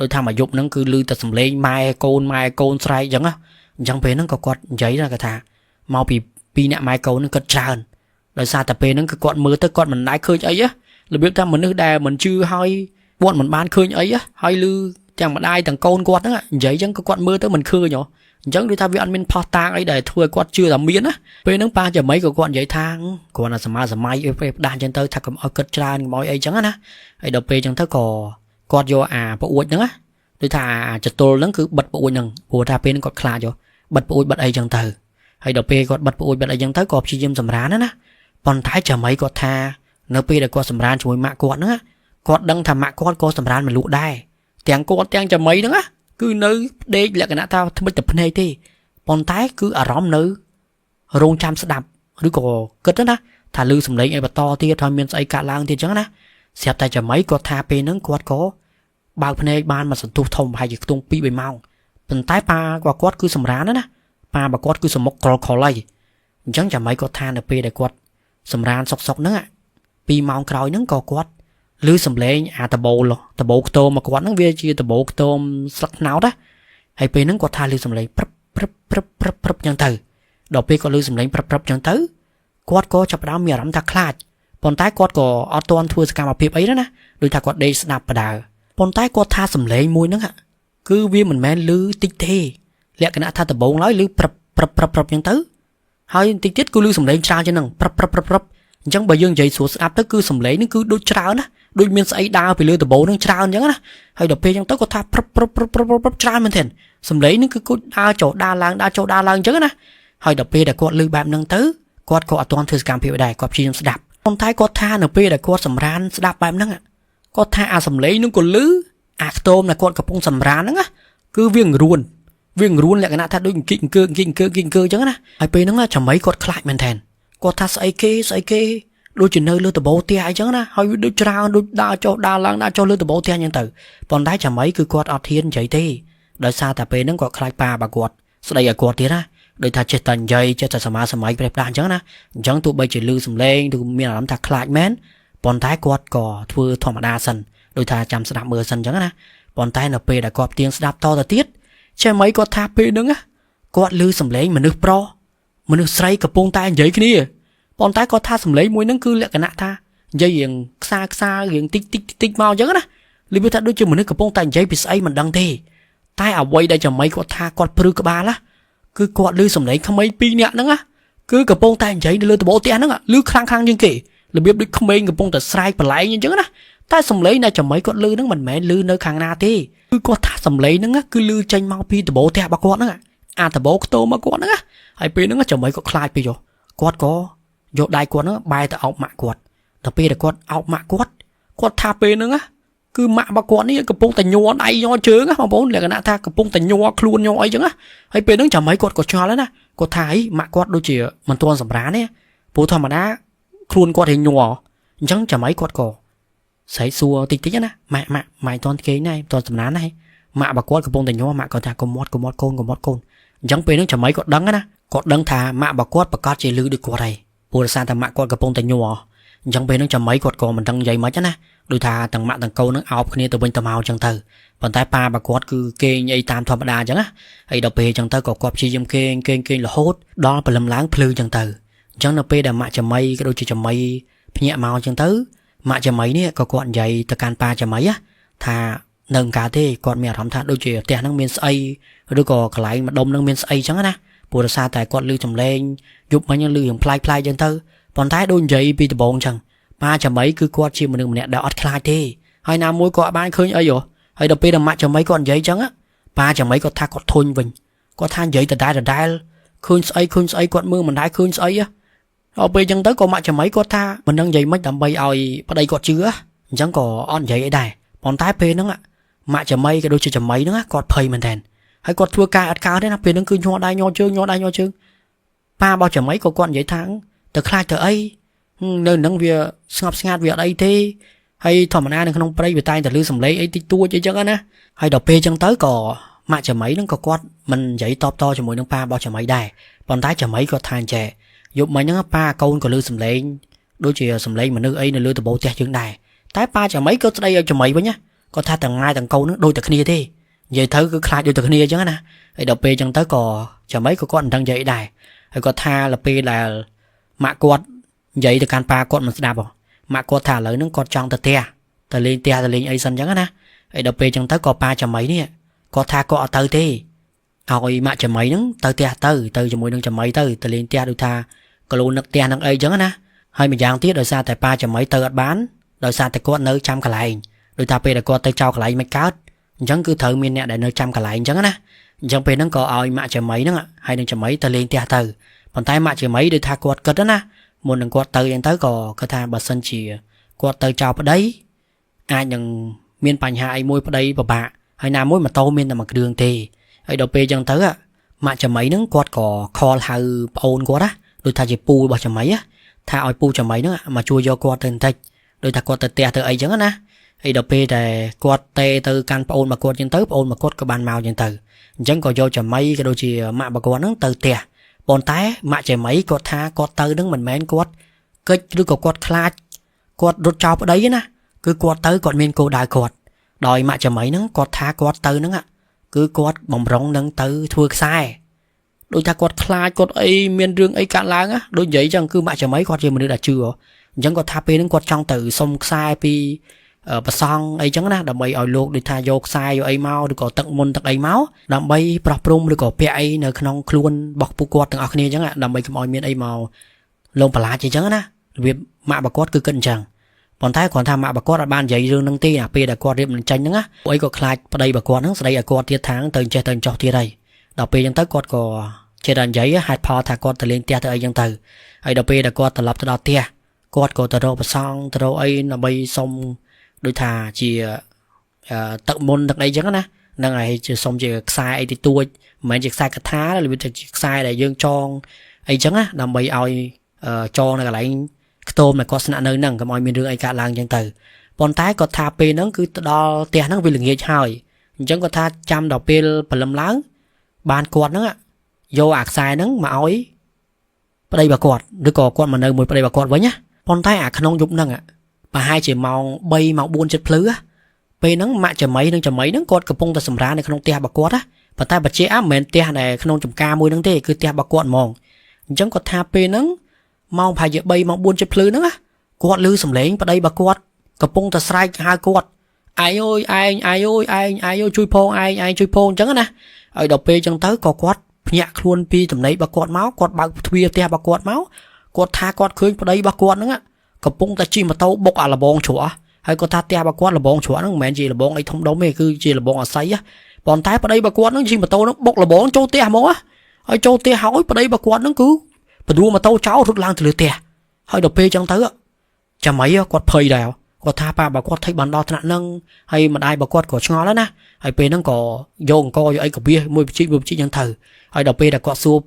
ដោយថាមកយប់ហ្នឹងគឺលឺតែសំឡេងម៉ែកូនស្រែកអញ្ចឹងអញ្ចឹងពេលហ្នឹងក៏គាត់និយាយថាគាត់ថាមកពីអ្នកម៉ែកូនហ្នឹងគាត់ច្រើនដោយសារតែពេលហ្នឹងគឺគាត់មើលទៅគាត់មិនដែរឃើញអីរបៀបថាមនុស្សដែលមិនជឿហើយគាត់មិនបានឃើញអីហើយលឺទាំងម្ដាយទាំងកូនគាត់ហ្នឹងនិយាយអញ្ចឹងក៏គាត់មើលទៅមិនឃើញអញ្ចឹងដូចថាវាអត់មានផុសតាងអីដែលធ្វើឲ្យគាត់ជឿថាមានណាពេលហ្នឹងប៉ាចាំអីក៏គាត់និយាយថាគាត់ថាសម័យពេលផ្ដាស់អញ្ចឹងទៅថាកុំឲ្យគិតច្រើនកុំឲ្យអីអញ្ចឹងណាហើយដល់ពេលអញ្ចឹងទៅក៏គាត់យកអាប្អួចហ្នឹងដូចថាចតុលហ្នឹងគឺបិទប្អួចហ្នឹងព្រោះថាពេលហ្នឹងគាត់ខ្លាចបិទប្អួចបិទអីអញ្ចឹងទៅហើយដល់ពេលគាត់បិទប្អួចបិទអីអញ្ចឹងទៅក៏ព្យាយាមសម្រានណាប៉ុន្តែចាំអីគាត់ថានៅពេលដែលគាត់សម្រានជាមួយម៉ាក់គាត់ហ្នឹងគាត់ដឹងថាម៉ាក់គាត់ក៏សម្រានមិនលក់ដែរទាំងគាត់ទាំងចាំអីហ្នឹងគឺនៅដេកលក្ខណៈថាថ្មិចតែភ្នែកទេប៉ុន្តែគឺអារម្មណ៍នៅរងចាំស្ដាប់ឬក៏គិតណាថាឮសំឡេងអីបន្តទៀតហើយមានស្អីកាត់ឡើងទៀតអញ្ចឹងណាស្រាប់តែចាំអីគាត់ថាពេលហ្នឹងគាត់ក៏បើកភ្នែកបានមកសន្ទុះធំប្រហែលជាខ្ទង់ 2-3 ម៉ោងប៉ុន្តែប៉ាគាត់គឺសម្រានណាប៉ាគាត់គឺសមុខក្រខលអីអញ្ចឹងចាំអីគាត់ថានៅពេលដែលគាត់សម្រានសុកហ្នឹង2 ម៉ោងក្រោយហ្នឹងក៏គាត់ឮសំឡេងអាតបូខ្ទមមកគាត់ហ្នឹងវាជាតបូខ្ទមស្លឹកត្នោតណាហើយពេលហ្នឹងគាត់ថាឮសំឡេងព្រឹបអញ្ចឹងទៅដល់ពេលគាត់ឮសំឡេងព្រឹបអញ្ចឹងទៅគាត់ក៏ចាប់ផ្ដើមមានអារម្មណ៍ថាខ្លាចប៉ុន្តែគាត់ក៏អត់ទាន់ធ្វើសកម្មភាពអីណាដូចថាគាត់ដេកស្ដាប់បដាប៉ុន្តែគាត់ថាសំឡេងមួយហ្នឹងគឺវាមិនមែនឮតិចទេលក្ខណៈថាដបងឡើយឮព្រឹបអញ្ចឹងទៅហើយបន្តិចទៀតគឺឮសំឡេងច្រើនជាងហ្នឹងព្រឹបអញ្ចឹងបើយើងនិយាយស្រួលស្ដាប់ទៅគឺសំឡេងនេះគឺដូចច្រើនណាដូចមានស្អីដើរពីលើដបងហ្នឹងច្រើនអញ្ចឹងណាហើយដល់ពេលអញ្ចឹងទៅគាត់ថាព្រឹបច្រើនមែនទេសំឡេងនេះគឺគាត់ដើរចូលដើរឡើងអញ្ចឹងណាហើយដល់ពេលដែលគាត់ឮបែបហ្នឹងទៅគាត់ក៏អត់ទាន់ធ្វើសកម្មភាពដែរគាត់ព្យាយាមស្ដាប់ប៉ុន្តែគាត់ថានៅពេលដែលគាត់សម្រានស្ដាប់បែបហ្នឹងគាត់ថាអាសំឡេងហ្នឹងក៏ឮអាខ្ទមដែលគាត់កំពុងសម្រានហ្នឹងគឺវាងរួនលក្ខណៈថាដូចគិកអង្គើអញ្ចឹងណាហើយពេលហ្នឹងចាំអីគាត់ខ្លាចមែនទេគាត់ថាស្អីគេដូចជានៅលើដបផ្ទះអីចឹងណាហើយវាដូចច្រើនដូចដើរចុះដើរឡើងដើរចុះលើដបផ្ទះអញ្ចឹងទៅប៉ុន្តែចាំអីគឺគាត់អត់ហ៊ាននិយាយទេដោយសារតែពេលហ្នឹងគាត់ខ្លាចប៉ាបើគាត់ស្ដីឲ្យគាត់ទៀតណាដោយថាចេះតែនិយាយចេះតែសម័យប្រេះផ្ដាស់អញ្ចឹងណាអញ្ចឹងទោះបីជាឮសំឡេងឬមានអារម្មណ៍ថាខ្លាចមែនប៉ុន្តែគាត់ក៏ធ្វើធម្មតាសិនដោយថាចាំស្ដាប់មើលសិនអញ្ចឹងណាប៉ុន្តែនៅពេលដែលគាត់ផ្ទៀងស្ដាប់តទៅទៀតចាំអីគាត់ថាពេលហ្នឹងគាត់ឮសំឡេងមនុស្សប្រុសមនុស្សស្រីកំពុងតែនិយាយគ្នាប៉ុន្តែគាត់ថាសំឡេងមួយហ្នឹងគឺលក្ខណៈថានិយាយរៀងខ្សារៀងតិចមកអញ្ចឹងណាលឺវាថាដូចជាមនុស្សកំពុងតែនិយាយពីស្អីមិនដឹងទេតែអ្វីដែលចាំអីគាត់ថាគាត់ព្រឺក្បាលណាគឺគាត់ឮសំឡេងក្មេង2នាក់ហ្នឹងណាគឺកំពុងតែនិយាយនៅលើដបផ្ទះហ្នឹងឮខ្លាំងជាងគេរបៀបដូចក្មេងកំពុងតែស្រែកបលែងអញ្ចឹងណាតែសំឡេងដែលចាំអីគាត់ឮហ្នឹងមិនមែនឮនៅខាងណាទេគឺគាត់ថាសំឡេងហ្នឹងគឺឮចេញមកពីដបផ្ទះរបស់គាត់ហ្នឹងអាដបខ្ទមមកគាត់ហ្នឹងហើយពេលហ្នឹងចាំអីគាត់ខ្លាចពេកគាត់ក៏យកដៃគាត់ហ្នឹងបែរទៅអោបម៉ាក់គាត់ដល់ពេលដែលគាត់អោបម៉ាក់គាត់ថាពេលហ្នឹង គឺម៉ាក់របស់គាត់នេះកំពុងតែញ័រដៃញ័រជើងណាបងប្អូនលក្ខណៈថាកំពុងតែញ័រខ្លួនញ័រអីចឹងណាហើយពេលហ្នឹងចាំមិនគាត់ក៏ឆ្ងល់ដែរណាគាត់ថាអីម៉ាក់គាត់ដូចជាមិនទាន់សម្រានទេព្រោះធម្មតាខ្លួនគាត់រៀងញ័រអញ្ចឹងចាំមិនគាត់ក៏ស្រែកសួរតិចតិចណាម៉ាក់មិនទាន់គេណែមិនទាន់សម្រានណាម៉ាក់របស់គាត់កំពុងតែញ័រម៉ាក់គាត់ថាកុំមាត់កូនអញ្ចឹងពេលហ្នឹងចាំមិនគាត់ដឹងណាគាត់ដឹងថាម៉ាក់របស់គាត់ប្រកាសជាលឺដូចគាត់ហើយព្រោះសារតែម៉ាក់គាត់កំពុងតែញ័រអញ្ចឹងពេលហ្នឹងចាំមិនគាត់ក៏មិនដឹងនិយាយមិនណាដូចថាទាំងម៉ាក់ទាំងកូនហ្នឹងអោបគ្នាទៅវិញទៅមកអញ្ចឹងទៅប៉ុន្តែប៉ារបស់គាត់គឺគេងអីតាមធម្មតាអញ្ចឹងណាហើយដល់ពេលអញ្ចឹងទៅក៏គាត់ព្យាយាមគេងរហូតដល់ព្រលឹមឡើងភ្លឺអញ្ចឹងទៅអញ្ចឹងនៅពេលដែលម៉ាក់ចាំមិនក៏ដូចជាចាំមិនភ្ញាក់មកអញ្ចឹងទៅម៉ាក់ចាំមិននេះក៏គាត់និយាយទៅកាន់ប៉ាចាំមិនថានៅកាទេគាត់មានអារម្មណ៍ថាដូចជាផ្ទះហ្នឹងមានស្អីឬក៏កន្លែងម្ដុំហ្នឹងមានស្អីអញ្ចឹងណាព្រោះដោយសារតែគាត់ឮសំឡេងយប់មិញឮរឿងផ្លាយអញ្ចឹងទៅប៉ុន្តែដូចនិយាយពីដំបូងអញ្ចឹងប៉ាចាំមិនគឺគាត់ជាមនុស្សម្នាក់ដែលអត់ខ្លាចទេហើយណាមួយក៏បានឃើញអីហើយដល់ពេលដែលម៉ាក់ចាំមិនគាត់និយាយអញ្ចឹងប៉ាចាំមិនគាត់ថាគាត់ធុញវិញគាត់ថានិយាយដដែលឃើញស្អីគាត់មើលមិនដែរឃើញស្អីដល់ពេលអញ្ចឹងទៅក៏ម៉ាក់ចាំមិនគាត់ថាមិនដឹងនិយាយមិនដើម្បីឲ្យប្តីគាត់ជឿអញ្ចឹងក៏អត់និយាយអីដែរប៉ុន្តែពេលហ្នឹងម៉ាក់ចាំមិនក៏ដូចជាចាំមិនហ្នឹងគាត់ភ័យមែនតើហើយគាត់ធ្វើការអត់កើតទេណាពេលហ្នឹងគឺញ័រដៃញ័រជើងប៉ារបស់ចាំមិនក៏គាត់និយាយថាទៅខ្លាចទៅអីនៅនឹងវាស្ងប់ស្ងាត់វាអត់អីទេហើយធម្មតានៅក្នុងព្រៃវាតែងតែឮសំឡេងអីតិចតួចអីចឹងណាហើយដល់ពេលចឹងទៅក៏ម៉ាក់ចាំៃហ្នឹងក៏គាត់មិននិយាយតបតជាមួយនឹងប៉ារបស់ចាំៃដែរប៉ុន្តែចាំៃគាត់ថាអញ្ចេះយប់មិញហ្នឹងប៉ាកូនក៏ឮសំឡេងដូចជាសំឡេងមនុស្សអីនៅលើដំបូលផ្ទះយើងដែរតែប៉ាចាំៃក៏ស្ដីឲ្យចាំៃវិញណាគាត់ថាទាំងងាយទាំងកូនហ្នឹងដូចតែគ្នាទេនិយាយទៅគឺខ្លាចដូចតែគ្នាអញ្ចឹងណាហើយដល់ពេលចឹងទៅក៏ចាំៃក៏គាត់មិនដឹងនិយាយដែរហើយគាត់ថាដល់ពេលដែលម៉ាក់គាត់និយាយទៅកាន់ប៉ាគាត់មិនស្ដាប់ម៉ាក់គាត់ថាឥឡូវហ្នឹងគាត់ចង់ទៅផ្ទះទៅលេងអីសិនអញ្ចឹងណាហើយដល់ពេលអញ្ចឹងទៅក៏ប៉ាចាំៃនេះគាត់ថាគាត់អត់ទៅទេឲ្យម៉ាក់ចាំៃហ្នឹងទៅផ្ទះទៅជាមួយនឹងចាំៃទៅលេងផ្ទះដូចថាកលូននឹកផ្ទះហ្នឹងអីអញ្ចឹងណាហើយម្យ៉ាងទៀតដោយសារតែប៉ាចាំៃទៅអត់បានដោយសារតែគាត់នៅចាំកន្លែងដូចថាពេលដែលគាត់ទៅចោលកន្លែងមិនកើតអញ្ចឹងគឺត្រូវមានអ្នកដែលនៅចាំកន្លែងអញ្ចឹងណាអញ្ចឹងពេលហ្នឹងក៏ឲ្យម៉ាក់ចាំៃហ្នឹងហើយនឹងចាំៃទៅលេងផ្ទះទៅប៉ុន្តែម៉ាក់ចាំៃដូចថាគាត់គិតណាមុននឹងគាត់ទៅអញ្ចឹងទៅក៏គាត់ថាបើសិនជាគាត់ទៅចោលប្តីអាចនឹងមានបញ្ហាអីមួយប្តីពិបាកហើយណាមួយម៉ូតូមានតែមួយគ្រឿងទេហើយដល់ពេលអញ្ចឹងទៅម៉ាក់ចាំៃហ្នឹងគាត់ក៏ខលហៅប្អូនគាត់ណាដូចថាជាពូរបស់ចាំៃថាឲ្យពូចាំៃហ្នឹងមកជួយយកគាត់ទៅបន្តិចដូចថាគាត់ទៅផ្ទះទៅអីអញ្ចឹងណាហើយដល់ពេលដែលគាត់ទៅកាន់ប្អូនរបស់គាត់អញ្ចឹងទៅប្អូនរបស់គាត់ក៏បានមកអញ្ចឹងទៅអញ្ចឹងក៏យកចាំៃក៏ដូចជាម៉ាក់របស់គាត់ហ្នឹងទៅផ្ទះប៉ុន្តែម៉ាក់ចាំៃគាត់ថាគាត់ទៅនឹងមិនមែនគាត់កិច្ចឬក៏គាត់ខ្លាចគាត់រត់ចោលប្តីណាគឺគាត់ទៅគាត់មានគោលដៅគាត់ដោយម៉ាក់ចាំៃហ្នឹងគាត់ថាគាត់ទៅហ្នឹងគឺគាត់បំរុងនឹងទៅធ្វើខ្សែដូចថាគាត់ខ្លាចគាត់អីមានរឿងអីកាត់ឡើងដូចនិយាយចឹងគឺម៉ាក់ចាំៃគាត់ជាមនុស្សដែលជឿអញ្ចឹងគាត់ថាពេលហ្នឹងគាត់ចង់ទៅសុំខ្សែពីប្រសង់អីចឹងណាដើម្បីឲ្យលោកដូចថាយកខ្សែយកអីមកឬក៏ទឹកមុនទឹកអីមកដើម្បីប្រោះព្រំឬក៏ពាក់អីនៅក្នុងខ្លួនរបស់ពួកគាត់ទាំងអស់គ្នាអញ្ចឹងដើម្បីកុំឲ្យមានអីមកលងបន្លាចអញ្ចឹងណារបៀបម៉ាក់របស់គាត់គឺគិតអញ្ចឹងប៉ុន្តែគាត់ថាម៉ាក់របស់គាត់អត់បាននិយាយរឿងហ្នឹងទេពេលដែលគាត់រៀបនឹងចាញ់ហ្នឹងពួកអីក៏ខ្លាចប្តីរបស់គាត់ហ្នឹងស្ដីឲ្យគាត់ទៀតថាទៅចេះទៅចោះទៀតហើយដល់ពេលអញ្ចឹងទៅគាត់ក៏ចេះតែនិយាយហេតុផលថាគាត់ទៅលេងផ្ទះទៅអីអញ្ចឹងទៅហើយដល់ពេលដែលគាត់ត្រឡប់ទៅដល់ផ្ទះគាត់ក៏ទៅរកប្រសង់ទៅរកអីដើម្បីសុំដូចថាជាទឹកមុនទឹកអីចឹងណាហ្នឹងហើយជាសុំជាខ្សែអីតិចតួចមិនមែនជាខ្សែកថាឬវាជាខ្សែដែលយើងចងអីចឹងណាដើម្បីឲ្យចងនៅកន្លែងខ្ទមដែលគាត់ស្នាក់នៅហ្នឹងកុំឲ្យមានរឿងអីកើតឡើងចឹងទៅប៉ុន្តែគាត់ថាពេលហ្នឹងគឺទៅដល់ផ្ទះហ្នឹងវាល្ងាចហើយអញ្ចឹងគាត់ថាចាំដល់ពេលព្រលឹមឡើងបានគាត់ហ្នឹងយកអាខ្សែហ្នឹងមកឲ្យប្តីរបស់គាត់ឬក៏គាត់មកនៅមួយប្តីរបស់គាត់វិញណាប៉ុន្តែអាក្នុងយប់ហ្នឹងប្រហែលជាម៉ោង3ម៉ោង4ចិត្តភ្លឺពេលហ្នឹងម៉ាក់ចាំៃនឹងចាំៃហ្នឹងគាត់កំពុងតែសម្រាលនៅក្នុងផ្ទះរបស់គាត់ណាប៉ុន្តែបច្ចេកមិនមែនផ្ទះដែលក្នុងចំការមួយហ្នឹងទេគឺផ្ទះរបស់គាត់ហ្មងអញ្ចឹងគាត់ថាពេលហ្នឹងម៉ោងប្រហែលជា3ម៉ោង4ចិត្តភ្លឺហ្នឹងគាត់ឮសំឡេងប្តីរបស់គាត់កំពុងតែស្រែកហៅគាត់ឯងអើយជួយផងឯងជួយផងអញ្ចឹងណាហើយដល់ពេលអញ្ចឹងទៅក៏គាត់ភ្ញាក់ខ្លួនពីទំនេររបស់គាត់មកគាត់បើកទ្វារផ្ទះរបស់គាត់មកគាត់ថាគាត់ឃើញប្តីរបស់គាត់ហ្នឹងកំពុងតែជិះម៉ូតូបុកអាលបងជ្រក់ហើយគាត់ថាផ្ទះរបស់គាត់លបងជ្រក់ហ្នឹងមិនមែនជាលបងអីធំដុំទេគឺជាលបងអាស័យប៉ុន្តែប្តីរបស់គាត់ហ្នឹងជិះម៉ូតូហ្នឹងបុកលបងចូលផ្ទះហ្មងហើយចូលផ្ទះហើយប្តីរបស់គាត់ហ្នឹងគឺបដួលម៉ូតូចោលរត់ឡើងទៅលើផ្ទះហើយដល់ពេលអញ្ចឹងទៅចាំអីគាត់ភ័យដែរ គាត់ថាប៉ាបើគាត់ថៃបានដល់ថ្នាក់ហ្នឹងហើយម្ដាយបើគាត់ក៏ឆ្ងល់ដែរណាហើយពេលហ្នឹងក៏យកអង្គយកអីកាបៀសមួយបជីចឹងទៅហើយដល់ពេលដែលគាត់សួរ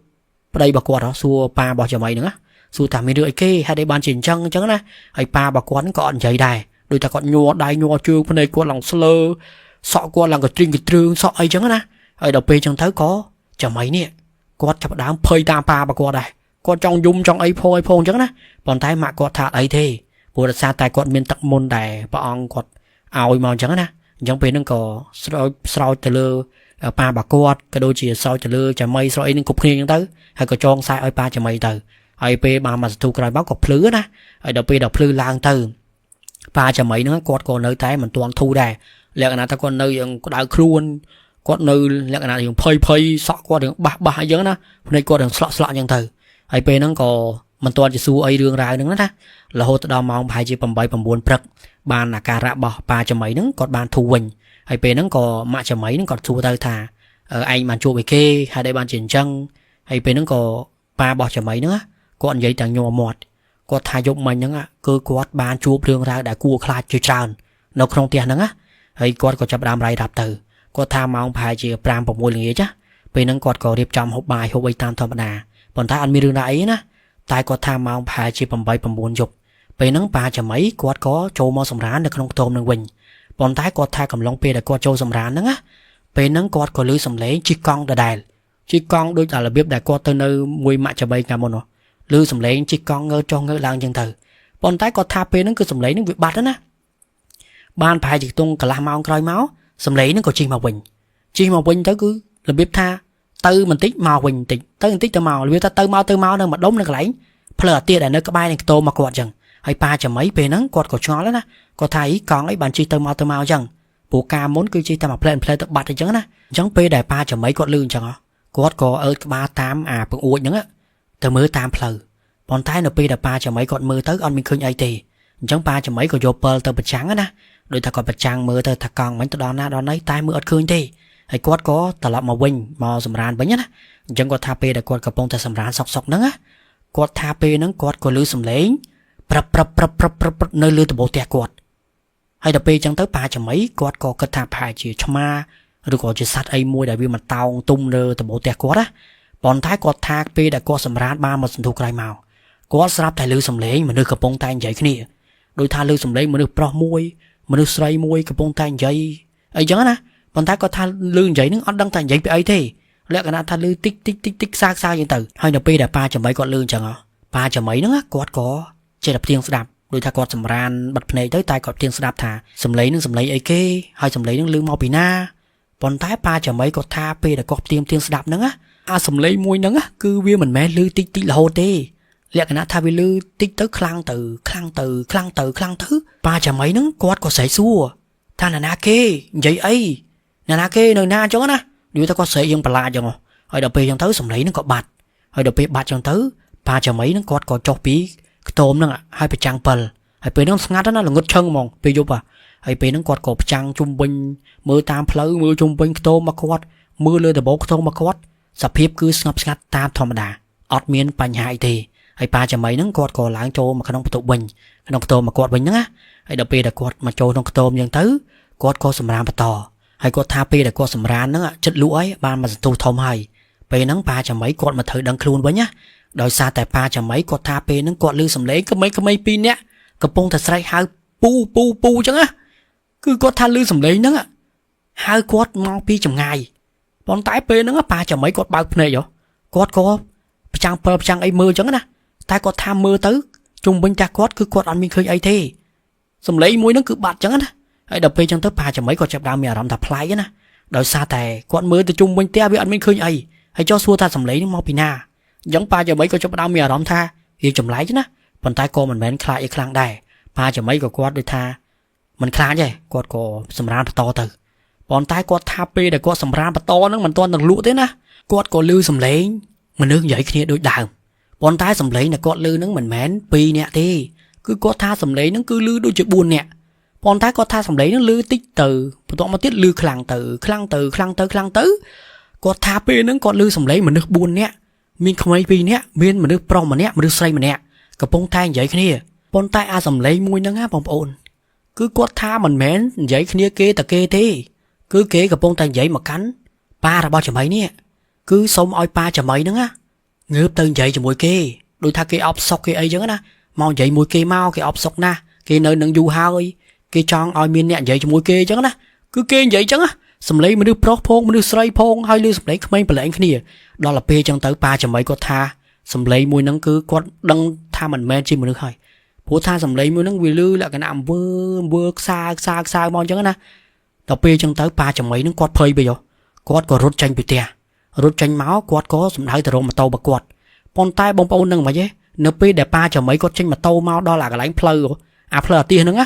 ប្តីរបស់គាត់សួរប៉ារបស់ចៅម៉ៃហ្នឹងណាសួរថាមានរឿងអីគេហេតុអីបានជាអញ្ចឹងណាហើយប៉ារបស់គាត់ហ្នឹងក៏អត់និយាយដែរដូចតែគាត់ញ័រដៃញ័រជើងភ្នែកគាត់ឡើងស្លើសក់គាត់ឡើងកទ្រីងកទ្រឿងសក់អីចឹងណាហើយដល់ពេលចឹងទៅក៏ចៅម៉ៃនេះគាត់ចាប់ដើមភ័យតាមប៉ារបស់គាត់ដែរគាត់ចង់យំចង់អីផងអញ្ចឹងណាប៉ុន្តែម៉ាក់គាត់ថាអីទេព្រោះដោយសារតែគាត់មានទឹកមុនដែរព្រះអង្គគាត់ឲ្យមកអញ្ចឹងណាអញ្ចឹងពេលហ្នឹងក៏ស្រោចទៅលើប៉ារបស់គាត់ក៏ដូចជាស្រោចទៅលើចៅម៉ៃស្រោចអីនឹងគ្រប់គ្នាអញ្ចឹងទៅហើយក៏ចងខ្សែឲ្យប៉ាចៅម៉ៃទៅហើយពេលបានមកសន្ទុះក្រោយមកក៏ភ្លឺណាហើយដល់ពេលដល់ភ្លឺឡើងទៅប៉ាចៅម៉ៃហ្នឹងគាត់ក៏នៅតែមិនទាន់ធូរដែរលក្ខណៈថាគាត់នៅយ៉ាងក្តៅខ្លួនគាត់នៅលក្ខណៈយ៉ាងភ័យសក់គាត់យ៉ាងបាសអីចឹងណាភ្នែកគាត់យ៉ាងស្លក់អញ្ចឹងទៅហើយពេលហ្នឹងក៏មិនទាន់ជាសួរអីរឿងរ៉ាវហ្នឹងណារហូតដល់ម៉ោងប្រហែលជា8 9ព្រឹកបានអាការៈរបស់ប៉ាចៅម៉ៃហ្នឹងគាត់បានធូរវិញហើយពេលហ្នឹងក៏ម៉ាក់ចៅម៉ៃហ្នឹងគាត់សួរទៅថាឯងបានជួបអីគេហេតុអីបានជាអញ្ចឹងហើយពេលហ្នឹងក៏ប៉ារបស់ចៅម៉ៃហ្នឹងគាត់និយាយទាំងញ័រមាត់គាត់ថាយប់មិញហ្នឹងគឺគាត់បានជួបរឿងរ៉ាវដែលគួរខ្លាចជាច្រើននៅក្នុងផ្ទះហ្នឹងណាហើយគាត់ក៏ចាប់ដើមរាយរាប់ទៅគាត់ថាម៉ោងប្រហែលជា5 6ល្ងាចពេលហ្នឹងគាត់ក៏រៀបចំហូបបាយហូបអីតាមធម្មតាប៉ុន្តែអត់មានរឿងរ៉ាវអីណាតែគាត់ថាម៉ោងប្រហែលជា8 9យប់ពេលហ្នឹងប៉ាចៅម៉ៃគាត់ក៏ចូលមកសម្រាននៅក្នុងខ្ទមនឹងវិញប៉ុន្តែគាត់ថាកំឡុងពេលដែលគាត់ចូលសម្រានហ្នឹងណាពេលហ្នឹងគាត់ក៏ឮសំឡេងជិះកង់ដដែលជិះកង់ដូចតែរបៀបដែលគាត់ទៅនៅមួយម៉ាក់ចៅម៉ៃកាលមុននោះឮសំឡេងជិះកង់ងើចុះងើឡើងចឹងទៅប៉ុន្តែគាត់ថាពេលហ្នឹងគឺសំឡេងហ្នឹងវាបាត់ណាបានប្រហែលជាខ្ទង់កន្លះម៉ោងក្រោយមកសំឡេងហ្នឹងក៏ជិះមកវិញទៅគឺរបៀបថាទៅបន្តិចមកវិញបន្តិចទៅបន្តិចទៅមករបៀបថាទៅមកនៅម្ដុំនៅកន្លែងផ្លូវអាទាតដែលនៅក្បែរនឹងខ្ទមមកគាត់ចឹងហើយប៉ាចៅម៉ៃពេលហ្នឹងគាត់ក៏ឆ្ងល់ណាគាត់ថាអីកង់អីបានជិះទៅមកចឹងព្រោះការមុនគឺជិះតែមួយផ្លែទៅបាត់អញ្ចឹងណាអញ្ចឹងពេលដែលប៉ាចៅម៉ៃគាត់លឺអញ្ចឹងគាត់ក៏អើតក្បាលតាមអាពងអួចហ្នឹងទៅមើលតាមផ្លូវប៉ុន្តែនៅពេលដែលប៉ាចៅម៉ៃគាត់មើលទៅអត់មានឃើញអីទេអញ្ចឹងប៉ាចៅម៉ៃក៏យកពិលទៅប្រចាំងណាដោយថាគាត់ប្រចាំងមើលទៅថាកង់មិញទៅដល់ណាដល់ណីតែមើលអត់ឃើញទេហើយគាត់ក៏ត្រឡប់មកវិញមកសម្រានវិញណាអញ្ចឹងគាត់ថាពេលដែលគាត់កំពុងតែសម្រានសុកហ្នឹងណាគាត់ថាពេលហ្នឹងគាត់ក៏ឮសំឡេងប្រាប់នៅលើដំបូលផ្ទះគាត់ហើយដល់ពេលអញ្ចឹងទៅប៉ាចៅម៉ៃគាត់ក៏គិតថាប្រហែលជាឆ្មាឬក៏ជាសត្វអីមួយដែលវាមកតោងទុំលើដំបូលផ្ទះគាត់ណាប៉ុន្តែគាត់ថាពេលដែលគាត់សម្រានបានមកសន្ទុះក្រោយមកគាត់ស្រាប់តែឮសំឡេងមនុស្សកំពុងតែនិយាយគ្នាដោយថាឮសំឡេងមនុស្សប្រុសមួយមនុស្សស្រីមួយកំពុងតែនិយាយអីចឹងណាប៉ុន្តែគាត់ថាឮនិយាយនឹងអត់ដឹងថានិយាយពីអីទេលក្ខណៈថាឮតិចខ្សើចឹងទៅហើយនៅពេលដែលប៉ាចៅម៉ៃគាត់ឮអញ្ចឹងប៉ាចៅម៉ៃហ្នឹងគាត់ក៏ចេះតែផ្ទៀងស្ដាប់ដោយថាគាត់សម្រានបិទភ្នែកទៅតែគាត់ផ្ទៀងស្ដាប់ថាសំឡេងនឹងសំឡេងអីគេហើយសំឡេងនឹងឮមកពីណាប៉ុន្តែប៉ាចៅម៉ៃគាត់ថាពេលដែលគាត់ផ្ទៀងស្ដាប់ហ្នឹងអាសំឡេងមួយហ្នឹងគឺវាមិនមែនឮតិចរហូតទេលក្ខណៈថាវាឮតិចទៅខ្លាំងទៅប៉ាចៅម៉ៃហ្នឹងគាត់ក៏ស្រែកសួរថាណាគេនិយាយអីណាគេនៅណាអញ្ចឹងណានិយាយថាគាត់ស្រែកយ៉ាងប្រឡាចអញ្ចឹងហើយដល់ពេលអញ្ចឹងទៅសំឡេងហ្នឹងក៏បាត់ហើយដល់ពេលបាត់អញ្ចឹងទៅប៉ាចៅម៉ៃហ្នឹងគាត់ក៏ចុះពីខ្ទមហ្នឹងហើយប្រចាំងពិលហើយពេលហ្នឹងស្ងាត់ណាល្ងឹតឈឹងហ្មងពេលយប់ហើយពេលហ្នឹងគាត់ក៏ប្រចាំងជុំវិញមើលតាមផ្លូវមើលជុំវិញខ្ទមមកគាត់មើលលើដំបូលខ្ទមមកគាត់សភាពគឺស្ងប់ស្ងាត់តាមធម្មតាអត់មានបញ្ហាអីទេហើយប៉ាចៅម៉ៃហ្នឹងគាត់ក៏ឡើងចូលមកក្នុងបន្ទប់វិញក្នុងខ្ទមមកគាត់វិញហ្នឹងណាហើយដល់ពេលដែលគាត់មកចូលក្នុងខ្ទមអញ្ចឹងទៅគាត់ក៏សម្រានបន្តហើយគាត់ថាពេលដែលគាត់សម្រានហ្នឹងចិត្តលក់អីបានមកសន្ទុះធំហើយពេលហ្នឹងប៉ាចៅម៉ៃគាត់មកត្រូវដឹងខ្លួនវិញណាដោយសារតែប៉ាចៅម៉ៃគាត់ថាពេលហ្នឹងគាត់ឮសំឡេងក្មេងៗពីរនាក់កំពុងតែស្រែកហៅពូអញ្ចឹងណាគឺគាត់ថាឮសំឡេងហ្នឹងហៅគាត់មកពីចម្ងាយប៉ុន្តែពេលហ្នឹងប៉ាចៅម៉ៃគាត់បើកភ្នែកគាត់ក៏ប្រចាំងអីមើលអញ្ចឹងណាតែគាត់ថាមើលទៅជុំវិញផ្ទះគាត់គឺគាត់អត់មានឃើញអីទេសំឡេងមួយហ្នឹងគឺបាត់អញ្ចឹងណាហើយដល់ពេលអញ្ចឹងទៅប៉ាចៅម៉ៃគាត់ចាប់ដើមមានអារម្មណ៍ថាប្លែកណាដោយសារតែគាត់មើលទៅជុំវិញផ្ទះវាអត់មានឃើញអីហើយចុះសួរថាសំឡេងហ្នឹងមកពីណាអញ្ចឹងប៉ាចៅម៉ៃក៏ចាប់ដើមមានអារម្មណ៍ថាវាចម្លែកណាប៉ុន្តែក៏មិនមែនខ្លាចអីខ្លាំងដែរប៉ាចៅម៉ៃក៏គាត់ដូចថាមិនខ្លាចទេគាត់ក៏សម្រានបន្តទៅប៉ុន្តែគាត់ថាពេលដែលគាត់សម្រានបន្តហ្នឹងមិនទាន់នឹងលក់ទេណាគាត់ក៏ឮសំឡេងមនុស្សនិយាយគ្នាដូចដើមប៉ុន្តែសំឡេងដែលគាត់ឮហ្នឹងមិនមែន2នាក់ទេគឺគាត់ថាសំឡេងហ្នឹងគឺឮដូចជា4នាក់ប៉ុន្តែគាត់ថាសំឡេងហ្នឹងឮតិចទៅបន្ទាប់មកទៀតឮខ្លាំងទៅគាត់ថាពេលហ្នឹងគាត់ឮសំឡេងមនុស្ស4នាក់មានក្មេង2នាក់មានមនុស្សប្រុសម្នាក់មនុស្សស្រីម្នាក់កំពុងតែនិយាយគ្នាប៉ុន្តែអាសំឡេងមួយហ្នឹងបងប្អូន cứ quát tha mình mến giấy kia kê ta kê thế cứ kê gặp bông tay giấy mà cắn ba là bao chả mấy nè cứ sống oi ba chả mấy nữa á ngớp tên giấy cho mùi kê đôi tha kê ốc sọc kê ấy chứ á mau giấy mùi kê mau kê ốc sọc na kê nơi nâng du hao ơi kê chọn oi miên nè giấy cho mùi kê chứ á cứ kê giấy chứ á sầm lấy mình đưa pro phong mình đưa sray phong hay đưa sầm lấy không phải anh kia đó là p trong tới ba chả mấy có tha sầm lấy mùi nâng cứ quát đăng tha mình men chi mình được hỏi bố tha sầm lấy mùi nâng vì lư là cái nạm vơ xa mong chứ á đọc p trong tới ba chả mấy nó quát phơi bây giờ quát có rút tranh bị tè rút tranh máu quát có sầm thấy từ rồi mà tàu bạc quát con tay bông bông nâng mà chứ nếu p để ba chả mấy có tranh mà tàu máu đó là cái lãnh plơ plơ tiền nữa á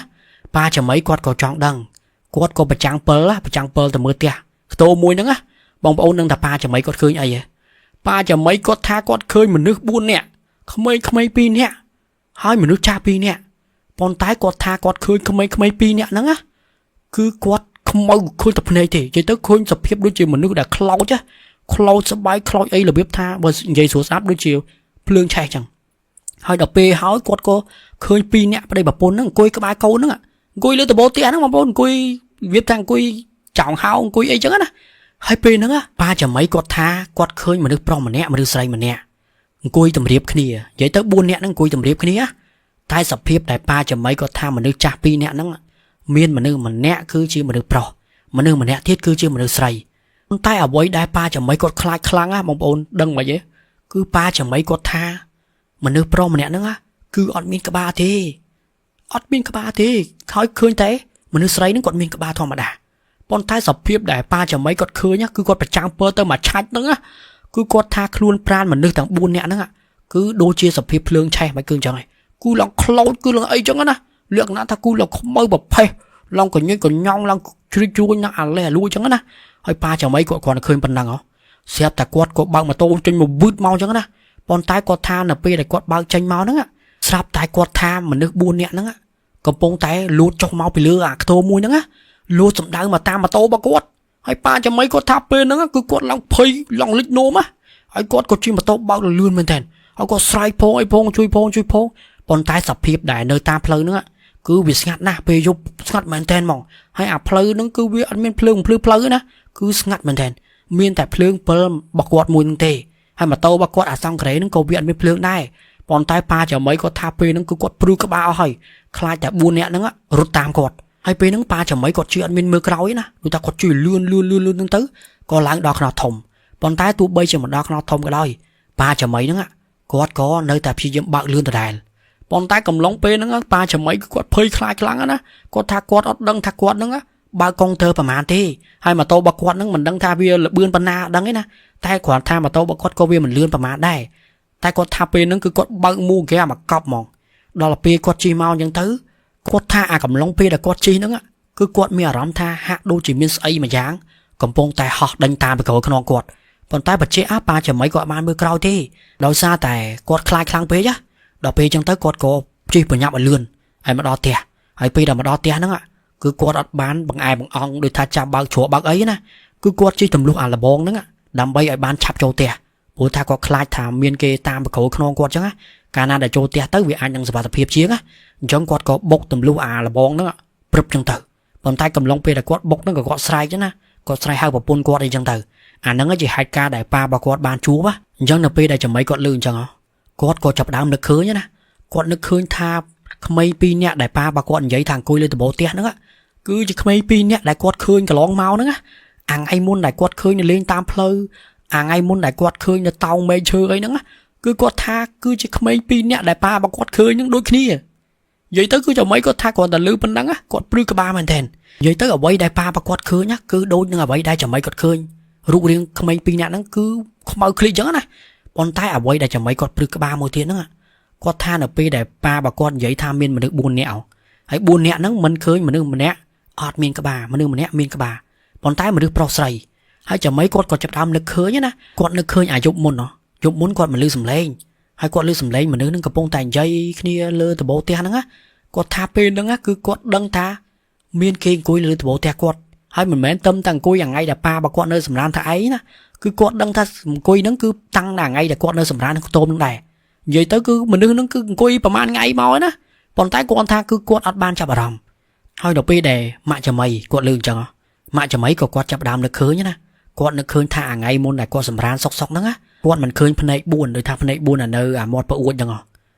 ba chả mấy quát có chọn đằng quát có bạch trang pearl từ mưa tia tô mùi nữa á bông bông nâng tập ba chả mấy quát khơi ai vậy ba chả mấy quát tha quát khơi mình nước buôn nè không mấy pin nè hai mình nước cha pin nè con tay quát tha quát khơi không mấy pin nè nữa á cứ quát không mau khơi tập này thì chỉ tới khơi tập hiệp đôi chiều mình nước đã khâu chứ khâu sắp bay khâu ấy là biết tha bởi dây số sáp đôi chiều lương chạy chẳng hai đập p hỏi quát có khơi pin nè đây bà pôn nó coi cái bài câu nữa coi lên từ bố tiền nó mà pôn coi viết thằng coi trọng hao coi ấy chứ á hai p nữa á ba chả mấy quát tha quát khơi mà nước pro mà nè mà nước say mà nè coi tầm riệp kia vậy tới buôn nè nó coi tầm riệp kia tai sập hiệp đại ba chả mấy quát tha mà nước cha pi nè nó miên mà nước mà nè cứ chỉ mà nước pro mà nước mà nè thiết cứ chỉ mà nước say tay ở với đại ba chả mấy quát khai khlang á mong ôn đăng mà vậy cứ ba chả mấy quát tha mà nước pro mà nè nó á cứ ọt miên cả ba thế ọt miên cả ba thế khói khơi thế mà nước say nó còn miên cả ba thôi mà đã con thái sập hiệp đại ba chả mấy quát khơi nhá cứ quát phải trang pơ tơ mà chạch nữa á cứ quát tha luôn pran mà nước thằng buôn nè nó á cứ đôi chia sập hiệp lương chay mấy cương chẳng này cứ lòng khâu cứ lòng ấy chẳng á lượng nó ta cứ là không mơ bập phê lòng còn như còn nhong lòng chui nó ăn lè lui chẳng á hay ba chả mấy còn khơi phần năng hả xếp ta quát có bao mà tô trên một vứt mau chẳng á con tái quát tha là pe để quát bao tranh máu nữa á sắp tái quát tha mà nước buôn nè nữa á còn bông tái lút trong máu bị lừa à tô mui nữa á lút sầm đau mà ta mà tô bao quát hay ba chả mấy quát tha pe nữa á cứ quát lòng phê lòng lít nôm á hay quát có chi mà tô bao là lươn bên thèn hay có sai phong ai phong chui phong con tái sập hiệp đại nơi ta pleu nữa cứ việc ngắt na pe giúp ngắt mình thèn mỏng hay pleu nó cứ việc ăn miên pleu nữa cứ ngắt mình thèn miên tại pleu pleu bạc quát mùi tê hay mà tàu bạc quát xong cái nó câu viện miên pleu này còn tai pa chả mấy có tha pe nó cứ quát pleu các bao hay khai tại buôn nè nó rút tam quát hay pe nó pa chả mấy quát chuyện miên mưa cày na người ta quát chửi lươn tới có láng đọt nào thòng còn tai tụ bây giờ mà đọt nào thòng cái đôi pa chả mấy nó quát có nơi tập sử dụng bạc lươn từ đài còn tay cầm lóng pe nó pa chả mấy quát phơi khai láng á có tha quát ở đằng tha quát nó ba con thơ mà màn thế hay mà tàu bạc quát nó mình đăng tha bia là bươn pana đăng ấy na tay quát tha mà tàu bạc quát có bia mình lươn mà màn đây tay quát tha pe nó cứ quát băng mua cái mà cọp mỏng đó là pe quát chi mau những thứ quát tha cầm lóng pe là quát chi nó cứ quát mi rắm tha hạ đôi chỉ miên ấy mà dáng cầm bông tay họ đánh ta bị cầu con quát còn tay bật chế áp ba chả mấy gọi ban mưa cao thế đôi xa tại quát khai khang pe chứ đó pe trong tới quát có chi của nhau mà lươn hay mà đo tè hay pe là mà đo tè nó cứ quát ở bán bằng ai bằng ong để tha cha bao chỗ bác ấy nè cứ quát chi tầm lúc là bong nữa đâm bay ở bán chắp châu tè bố tha có khai thả miên kê tam và cầu non quát chứ á cả na để châu tè tới vì anh đang tập hiệp chiến á giống quát có bốc tầm lúc là bong nữa bụp trong tử còn tay cầm lông pe là quát bốc nó có quát sai chứ na quát sai hai và pôn quát đi trong tử nó chỉ hai ca đại pa và quát bán chúa á giống là pe đây chỉ mấy quát lương chẳng hả quát có chập đám nước khơi nhá nè quát nước khơi tha mấy pin nhẹ đại pa và quát giấy thằng côi lên từ bộ tè nữa cứ chỉ mấy pin nhé đại quát khơi cả lon máu nữa ai muốn đại quát khơi lên tam pleu ai muốn đại quát khơi là tàu mê chơi ấy nữa cứ quát tha cứ chỉ mấy pin nhé đại pa bằng quát khơi những đôi khi vậy tới cứ cho mấy có tha còn là lư bên đắng quát pleu cả ba mình thèn vậy tới ở vậy đại pa bằng quát khơi nhá cứ đôi nhưng ở vậy đại cho mấy quát khơi rủ riêng mấy pin nhẹ nó cứ không bao khi chẳng này con tay ở vậy đại cho mấy quát pleu cả ba một tiếng nữa quát tha là pi đại pa bằng quát giấy tham miên mà được buồn nẹo hãy buồn nẹo nó mình khơi mà nước mình nẹo ọt miên cả bà mà nước mình nẹt miên cả bà còn tay mà nước pro sầy hay chả mấy con còn chập đam nước khơi nhá con nước khơi ai dụng môn nó dụng muốn con mà lư sầm lên hay con lư sầm lên mà nước nó cặp bông tay dây kia lơ từ bộ te nó con tha pe nó cứ con đăng tha miên kia cối lơ từ bộ te con hay mình mến tâm tăng cối hàng ngay là pa bà con nơi sầm ran tha ấy nè cứ con đăng tha cối nó cứ tăng là ngay là con nơi sầm ran tôm nó này vậy tới cứ mình nước nó cứ cốiประมาณ ngày mỏi nè còn tay con tha cứ con ọt ban chập rầm ហើយដល់ពេលដែលម៉ាក់ចាំៃគាត់លើអញ្ចឹងម៉ាក់ចាំៃក៏គាត់ចាប់ដើមនឹកឃើញណាគាត់នឹកឃើញថាថ្ងៃមុនដែលគាត់សម្រានសុកហ្នឹងគាត់មិនឃើញភ្នែក4ដោយថាភ្នែក4នៅអាមាត់ប្អួចហ្នឹង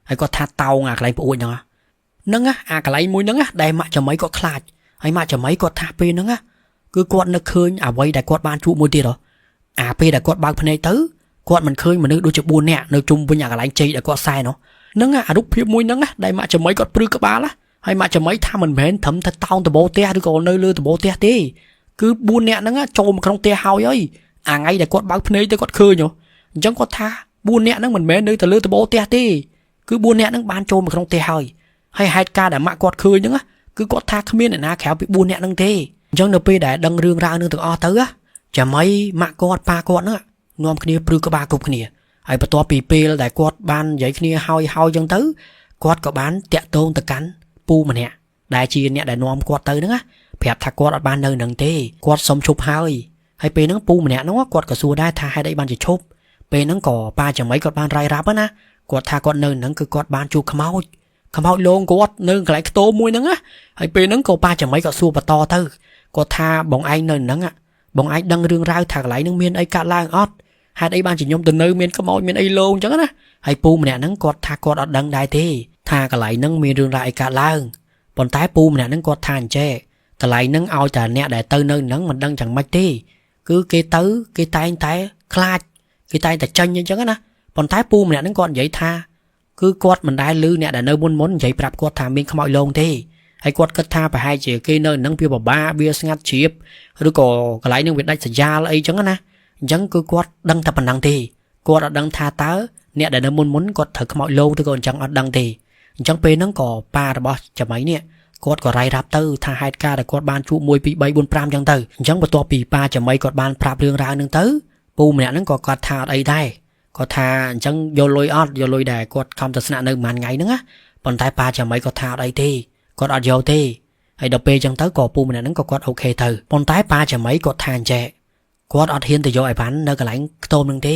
ហើយគាត់ថាតោងអាកន្លែងប្អួចហ្នឹងអាកន្លែងមួយហ្នឹងដែលម៉ាក់ចាំៃគាត់ខ្លាចហើយម៉ាក់ចាំៃគាត់ថាពេលហ្នឹងគឺគាត់នឹកឃើញអ្វីដែលគាត់បានជួបមួយទៀតអាពេលដែលគាត់បើកភ្នែកទៅគាត់មិនឃើញមនុស្សដូចជា4នាក់នៅជុំវិញអាកន្លែងជ័យដែលគាត់សែហ្នឹងអារូបភាពមួយហ្នឹងដែលម៉ាក់ចាំៃគាត់ព្រឺក្បាលហើយម៉ាក់ចាំៃថាមិនមែនត្រឹមតែតោងដបោផ្ទះឬក៏នៅលើដបោផ្ទះទេគឺ4នាក់ហ្នឹងចូលមកក្នុងផ្ទះហើយអាថ្ងៃដែលគាត់បើកភ្នែកទៅគាត់ឃើញអញ្ចឹងគាត់ថា4នាក់ហ្នឹងមិនមែននៅតែលើដបោផ្ទះទេគឺ4នាក់ហ្នឹងបានចូលមកក្នុងផ្ទះហើយហេតុការណ៍ដែលម៉ាក់គាត់ឃើញហ្នឹងគឺគាត់ថាគ្មានអ្នកណាក្រៅពី4នាក់ហ្នឹងទេអញ្ចឹងនៅពេលដែលដឹងរឿងរ៉ាវនឹងទាំងអស់ទៅចាំៃម៉ាក់គាត់ប៉ាគាត់ហ្នឹងនាំគ្នាព្រឺក្បាលគ្រប់គ្នាហើយបន្ទាប់ពីពេលដែលគាត់បាននិយាយគ្នាហើយអញ្ចឹងទៅគាត់ក៏បានតាក់ទងទៅកាន់ពូម្នាក់ដែលជាអ្នកដែលនាំគាត់ទៅហ្នឹងប្រាប់ថាគាត់អត់បាននៅនឹងទេគាត់សុំឈប់ហើយពេលហ្នឹងពូម្នាក់ហ្នឹងគាត់ក៏សួរដែរថាហេតុអីបានជាឈប់ពេលហ្នឹងក៏ប៉ាចាំៃគាត់បានរាយរាប់ណាគាត់ថាគាត់នៅនឹងគឺគាត់បានជួបខ្មោចលងគាត់នៅកន្លែងខ្ទមមួយហ្នឹងហើយពេលហ្នឹងក៏ប៉ាចាំៃគាត់សួរបន្តទៅគាត់ថាបងឯងនៅនឹងបងឯងដឹងរឿងរ៉ាវថាកន្លែងហ្នឹងមានអីកើតឡើងអត់ហេតុអីបានជាខ្ញុំទៅនៅមានខ្មោចមានអីលងអញ្ចឹងណាហើយពូម្នាក់ហ្នឹងគាត់ថាគាត់អត់ដឹងដែរទេថាកន្លែងហ្នឹងមានរឿងរ៉ាវអីកើតឡើងប៉ុន្តែពូម្នាក់ហ្នឹងគាត់ថាអញ្ចេះកន្លែងហ្នឹងឲ្យតែអ្នកដែលទៅនៅហ្នឹងមិនដឹងយ៉ាងម៉េចទេគឺគេទៅគេតែងតែខ្លាចគេតែងតែចាញ់អញ្ចឹងណាប៉ុន្តែពូម្នាក់ហ្នឹងគាត់និយាយថាគឺគាត់មិនដែលឮអ្នកដែលនៅមុននិយាយប្រាប់គាត់ថាមានខ្មោចលងទេហើយគាត់គិតថាប្រហែលជាគេនៅហ្នឹងវាពិបាកវាស្ងាត់ជ្រាបឬក៏កន្លែងហ្នឹងវាដាច់សញ្ញាអីចឹងណាអញ្ចឹងគឺគាត់ដឹងតែប៉ុណ្ណឹងទេគាត់អត់ដឹងថាតើអ្នកដែលនៅមុនគាត់ត្រូវខ្មោចលងឬក៏អញ្ចឹងអត់ដឹងទេអញ្ចឹងពេលហ្នឹងក៏ប៉ារបស់ចាំៃនេះគាត់ក៏រាយរាប់ទៅថាហេតុការណ៍ដែលគាត់បានជួប1 2 3 4 5អញ្ចឹងទៅអញ្ចឹងបន្ទាប់ពីប៉ាចាំៃគាត់បានប្រាប់រឿងរ៉ាវហ្នឹងទៅពូម្នាក់ហ្នឹងក៏គាត់ថាអត់អីដែរគាត់ថាអញ្ចឹងយកលុយអត់យកលុយដែលគាត់ខំទៅស្នាក់នៅប្រហែលថ្ងៃហ្នឹងណាប៉ុន្តែប៉ាចាំៃគាត់ថាអត់អីទេគាត់អត់យកទេហើយដល់ពេលអញ្ចឹងទៅក៏ពូម្នាក់ហ្នឹងក៏គាត់អូខេទៅប៉ុន្តែប៉ាចាំៃគាត់ថាអញ្ចេះគាត់អត់ហ៊ានទៅយកអីវ៉ាន់នៅកន្លែងខ្ទមហ្នឹងទេ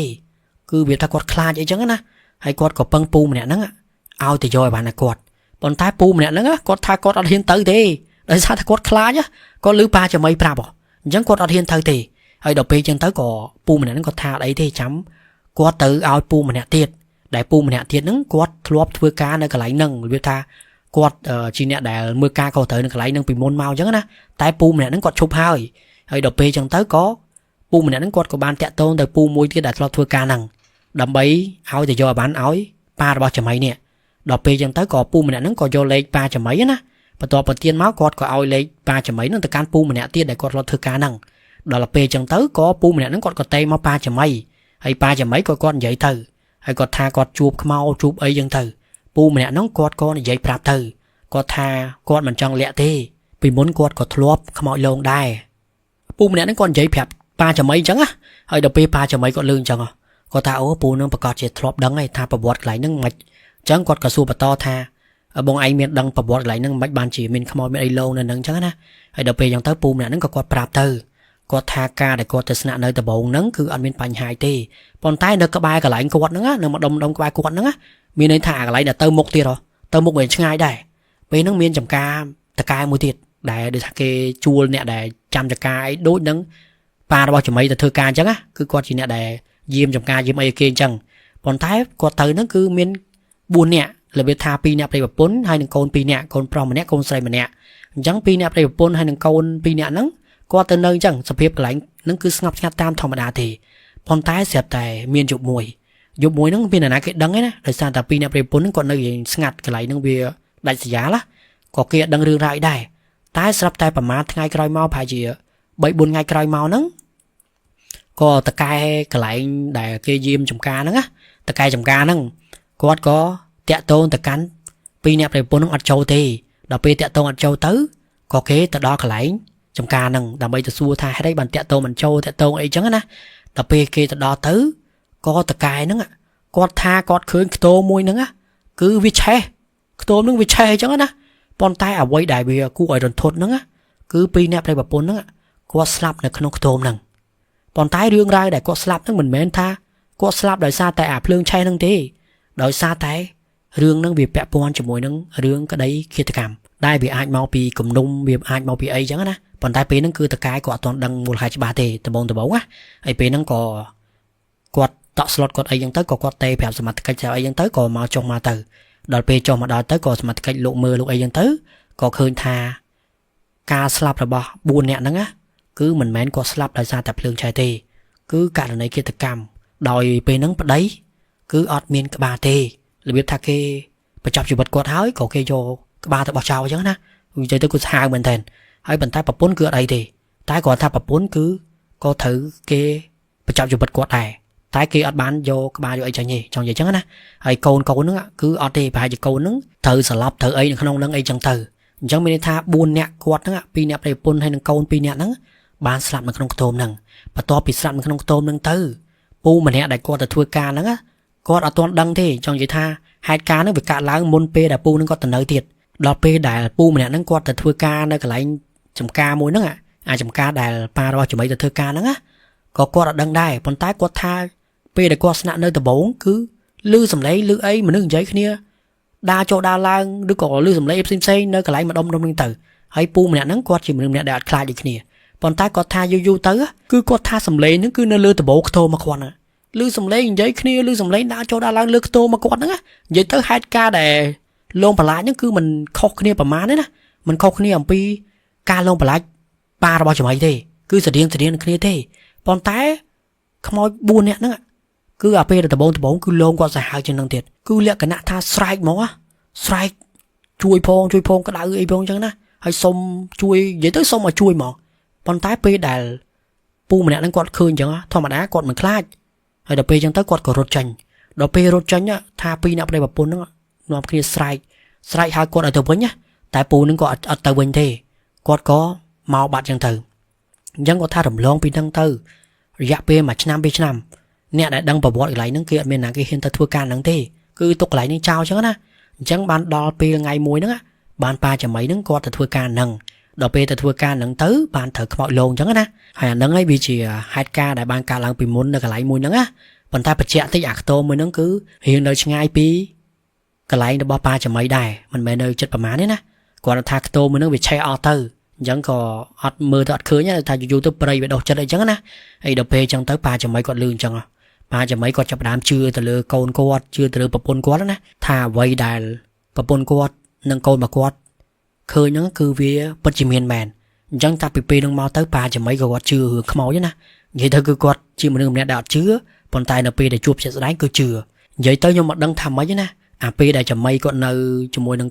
គឺវាថាគាត់ខ្លាចអីចឹងណាហើយគាត់ក៏ពឹងពូម្នាក់ហ្នឹងឲ្យទៅយកអីវ៉ាន់ឲ្យគាត់ប៉ុន្តែពូម្នាក់ហ្នឹងគាត់ថាគាត់អត់ហ៊ានទៅទេដោយសារតែគាត់ខ្លាចគាត់ឮប៉ាចាំៃប្រាប់អញ្ចឹងគាត់អត់ហ៊ានទៅទេហើយដល់ពេលអញ្ចឹងទៅក៏ពូម្នាក់ហ្នឹងគាត់ថាអត់អីទេចាំគាត់ទៅឲ្យពូម្នាក់ទៀតដែលពូម្នាក់ទៀតហ្នឹងគាត់ធ្លាប់ធ្វើការនៅកន្លែងហ្នឹងវាថាគាត់ជាអ្នកដែលមើលការខុសត្រូវនៅកន្លែងហ្នឹងពីមុនមកអញ្ចឹងណាតែពូម្នាក់ហ្នឹងគាត់ឈប់ហើយដល់ពេលអញ្ចឹងទៅក៏ពូម្នាក់ហ្នឹងគាត់ក៏បានតាក់ទងទៅពូមួយទៀតដែលធ្លាប់ធ្វើការហ្នឹងដើម្បីឲ្យទៅយកអីវ៉ាន់ឲ្យប៉ារបស់ចាំៃនេះដល់ពេលអញ្ចឹងទៅក៏ពូម្នាក់ហ្នឹងក៏យកលេខប៉ាចាំៃណាបន្ទាប់បន្ទានមកគាត់ក៏ឲ្យលេខប៉ាចាំៃហ្នឹងទៅកាន់ពូម្នាក់ទៀតដែលគាត់ធ្លាប់ធ្វើការហ្នឹងដល់ពេលអញ្ចឹងទៅក៏ពូម្នាក់ហ្នឹងគាត់ក៏តេមកប៉ាចាំៃហើយប៉ាចាំៃក៏គាត់និយាយទៅហើយគាត់ថាគាត់ជួបខ្មោចជួបអីអញ្ចឹងទៅពូម្នាក់ហ្នឹងគាត់ក៏និយាយប្រាប់ទៅគាត់ថាគាត់មិនចង់លាក់ទេពីមុនគាត់ក៏ធ្លាប់ខ្មោចលងដែរពូម្នាក់ហ្នឹងគាត់និយាយប្រាប់ប៉ាចាំៃអញ្ចឹងហើយដល់ពេលប៉ាចាំៃគាត់លឺអញ្ចឹងគាត់ថាអូពូនឹងប្រកាសជាធ្លាប់ដឹងហើយថាប្រវត្តិកន្លែងហ្នឹងមិនអញ្ចឹងគាត់ក៏សួរបន្តថាបងឯងមានដឹងប្រវត្តិកន្លែងហ្នឹងមិនបានជាមានខ្មោចមានអីលងនៅហ្នឹងអញ្ចឹងណាហើយដល់ពេលអញ្ចឹងទៅពូម្នាក់ហ្នឹងក៏គាត់ប្រាប់ទៅគាត់ថាការដែលគាត់ទៅស្នាក់នៅដំបងហ្នឹងគឺអត់មានបញ្ហាទេប៉ុន្តែនៅក្បែរកន្លែងគាត់ហ្នឹងនៅម្ដុំក្បែរគាត់ហ្នឹងមានន័យថាកន្លែងដែលទៅមុខទៀតទៅមុខវិញឆ្ងាយដែរពេលហ្នឹងមានចំការតកែមួយទៀតដែលដូចថាគេជួលអ្នកដែលចាំចំការអីដូចហ្នឹងប៉ារបស់ចាំៃទៅធ្វើការអញ្ចឹងគឺគាត់ជាអ្នកដែលយាមចំការយាមអីគេអញ្ចឹងប៉ុន្តែគាត់ទៅហ្នឹងគឺមាន4នាក់របៀបថា2នាក់ប្តីប្រពន្ធហើយនឹងកូន2នាក់កូនប្រុសម្នាក់កូនស្រីម្នាក់អញ្ចឹង2នាក់ប្តីប្រពន្ធហើយនឹងកូន2នាក់ហ្នឹងគាត់ទៅនៅអញ្ចឹងសភាពកន្លែងហ្នឹងគឺស្ងប់ស្ងាត់តាមធម្មតាទេប៉ុន្តែស្រាប់តែមានយប់មួយហ្នឹងមានអ្នកណាគេដឹងឯណាដោយសារតែ2នាក់ប្តីប្រពន្ធហ្នឹងគាត់នៅស្ងាត់កន្លែងហ្នឹងវាដាច់ស្រយាលក៏គេអត់ដឹងរឿងរ៉ាវដែរតែស្រាប់តែប្រហែលថ្ងៃក្រោយមកប្រហែលជា 3-4 ថ្ងៃក្រោយមកហ្នឹងក៏តកែកន្លែងដែលគេយាមចំការហ្នឹងតកែចំការហ្នឹងគាត់ក៏តាក់ទងទៅកាន់2អ្នកប្តីប្រពន្ធហ្នឹងអត់ចូលទេដល់ពេលតាក់ទងអត់ចូលទៅក៏គេទៅដល់កន្លែងចំការហ្នឹងដើម្បីទៅសួរថាហេតុអីបានតាក់ទងមិនចូលតាក់ទងអីចឹងណាដល់ពេលគេទៅដល់ទៅក៏តកែហ្នឹងគាត់ថាគាត់ឃើញខ្ទមមួយហ្នឹងគឺវាឆេះខ្ទមហ្នឹងវាឆេះអញ្ចឹងណាប៉ុន្តែអ្វីដែលវាគួរឲ្យរន្ធត់ហ្នឹងគឺ2អ្នកប្តីប្រពន្ធហ្នឹងគាត់ស្លាប់នៅក្នុងខ្ទមហ្នឹងប៉ុន្តែរឿងរ៉ាវដែលគាត់ស្លាប់ហ្នឹងមិនមែនថាគាត់ស្លាប់ដោយសារតែអាភ្លើងឆេះហ្នឹងទេដោយសារតែរឿងហ្នឹងវាពាក់ព័ន្ធជាមួយនឹងរឿងក្តីឃាតកម្ម đai bị ai mau bị cùng nung bị ai mau bị ấy chẳng á còn tai pê nó cứ từ cái của toàn đăng một hai ba tê từ bốn á ấy pê nó có quạt tạo slot quạt ấyยังtới có quạt tê phèoสมัติcách chào ấyยังtới có màu trong mà từ đợt pê cho mà đợt tới cóสมัติcách lộ mưa lộ ấyยังtới có khơi tha ca slap là bỏ buồn nhẹ nắng á cứ mình mến có slap đại ra tập lương trái tê cứ cả lần này kia thực cam đòi pê nắng bật đấy cứ ọt miên cả ba tê là biết tha kê phải chọc chịu bật quạt háo có kê cho cả ba tập bỏ trào chứ na chơi tới cứ hai mình thèn hay bàn tay bập bốn cửa đây thì tay còn tha bập bốn cứ có thử kê phải chọc chịu bật quạt này tay kia ọt bán vô cả ba vô ấy chẳng nhỉ trong vậy chứ na hay câu nữa cứ ọt đi phải câu nữa thử sờ lấp thử ấy không nâng ấy chẳng thử chẳng mình tha buồn nè quạt nữa pi nè đây pôn hay nâng câu pi nè nữa bán sạp mình không tôm nâng và to bị sạp mình không tôm nâng tư pu mình nè đại quạt là thua ca nữa quạt ở toàn đăng thì trong vậy tha hai cá nó bị cạn lá môn p đã pu nó có tận nơi thiệt đo p đại pu mình nè nó quạt là thua ca nơi cái lại chấm ca môi nữa chấm ca đại pa đó chấm mấy là thua ca nữa có quạt ở đăng đai còn tái quạt tha p đại quạt sạn nơi tờ bốn cứ lư sầm lấy lư ấy mà nước giấy kia đa cho đa lang đứa có lư sầm lấy xem xây nơi cái lại mà đông đông tử hay pu mình nè nó quạt chỉ mình nè đại khai được kia còn tái quạt tha du tới cứ quạt tha sầm lấy nó cứ nơi lư tờ bốn thô mà khoan à lư sầm lấy giấy kia lư sầm lấy đa cho đa lang lư tô mà quạt nữa vậy tới hai ca để lông bà lá những cứ mình khóc kia bà má đấy nè mình khóc kia làm pi ca lông bà lá ba bao nhiêu mấy thế cứ sờ điên kia thế còn tái không ai buồn nè nữa cứ ở pe là tờ bốn cứ lông qua dài trên năng thiệt cứ lẹ cái nạ tha strike máu strike chui phong cái đá ấy phong chẳng na hay xông chui vậy tới xông mà chui mà còn tái pe đài pu mình nè nó quạt khơi chẳng á thôi mà đá quạt mình khai hay đợt pe chẳng tới quạt có rốt chanh đợt pe rốt chanh á tha pi nạp đây bà pun nó nộp kia strike hai quạt ở tờ với nhá tại pu nó có ở tờ bên thế quạt có màu bạc chẳng thử chẳng có tha đầm long pi đăng tư dạ pe mà năm nè đã đăng vào bọt lại nâng kia bên là cái hiện ta thua can nâng thế cứ tục lại những trao chứ na chẳng bán đo pe ngày muối nữa bán pa chả mấy nâng quạt ta thua can nâng đo pe ta thua can nâng tứ bán thở mọi lồn chẳng na hay nâng ấy bị chỉ hai ca đại ban ca lang pi muốn cái lại muối nâng á bàn tay bật chẹt tới ạc tô mới nâng cứ hiện nơi ngay pi cái lại nó bao pa chả mấy đài mình bên nơi chất bà má đấy na còn thạc tô mới nâng bị chạy ở tư chẳng có ọt mưa ọt khơi nhá thà YouTube play về đầu chất đấy chẳng na hay đo pe chẳng tới pa chả mấy quạt lương chẳng mà chỉ mấy con chập đám chưa từ lừa côn quạt chưa từ lừa bập bôn quạt đó nè thà vây đài bập bôn quạt nâng côn mà quạt khơi những cứ vía bất chỉ miền mèn chẳng ta bị nâng mau tới ba chỉ mấy con quạt chưa hưởng máu chứ nè vậy thôi cứ quạt chỉ một đường nè đào chứa còn tay np để chụp sẽ đánh cứ chừa vậy tới nhưng mà đăng thầm mấy chứ nè p đại chỉ mấy con nơi cho môi nâng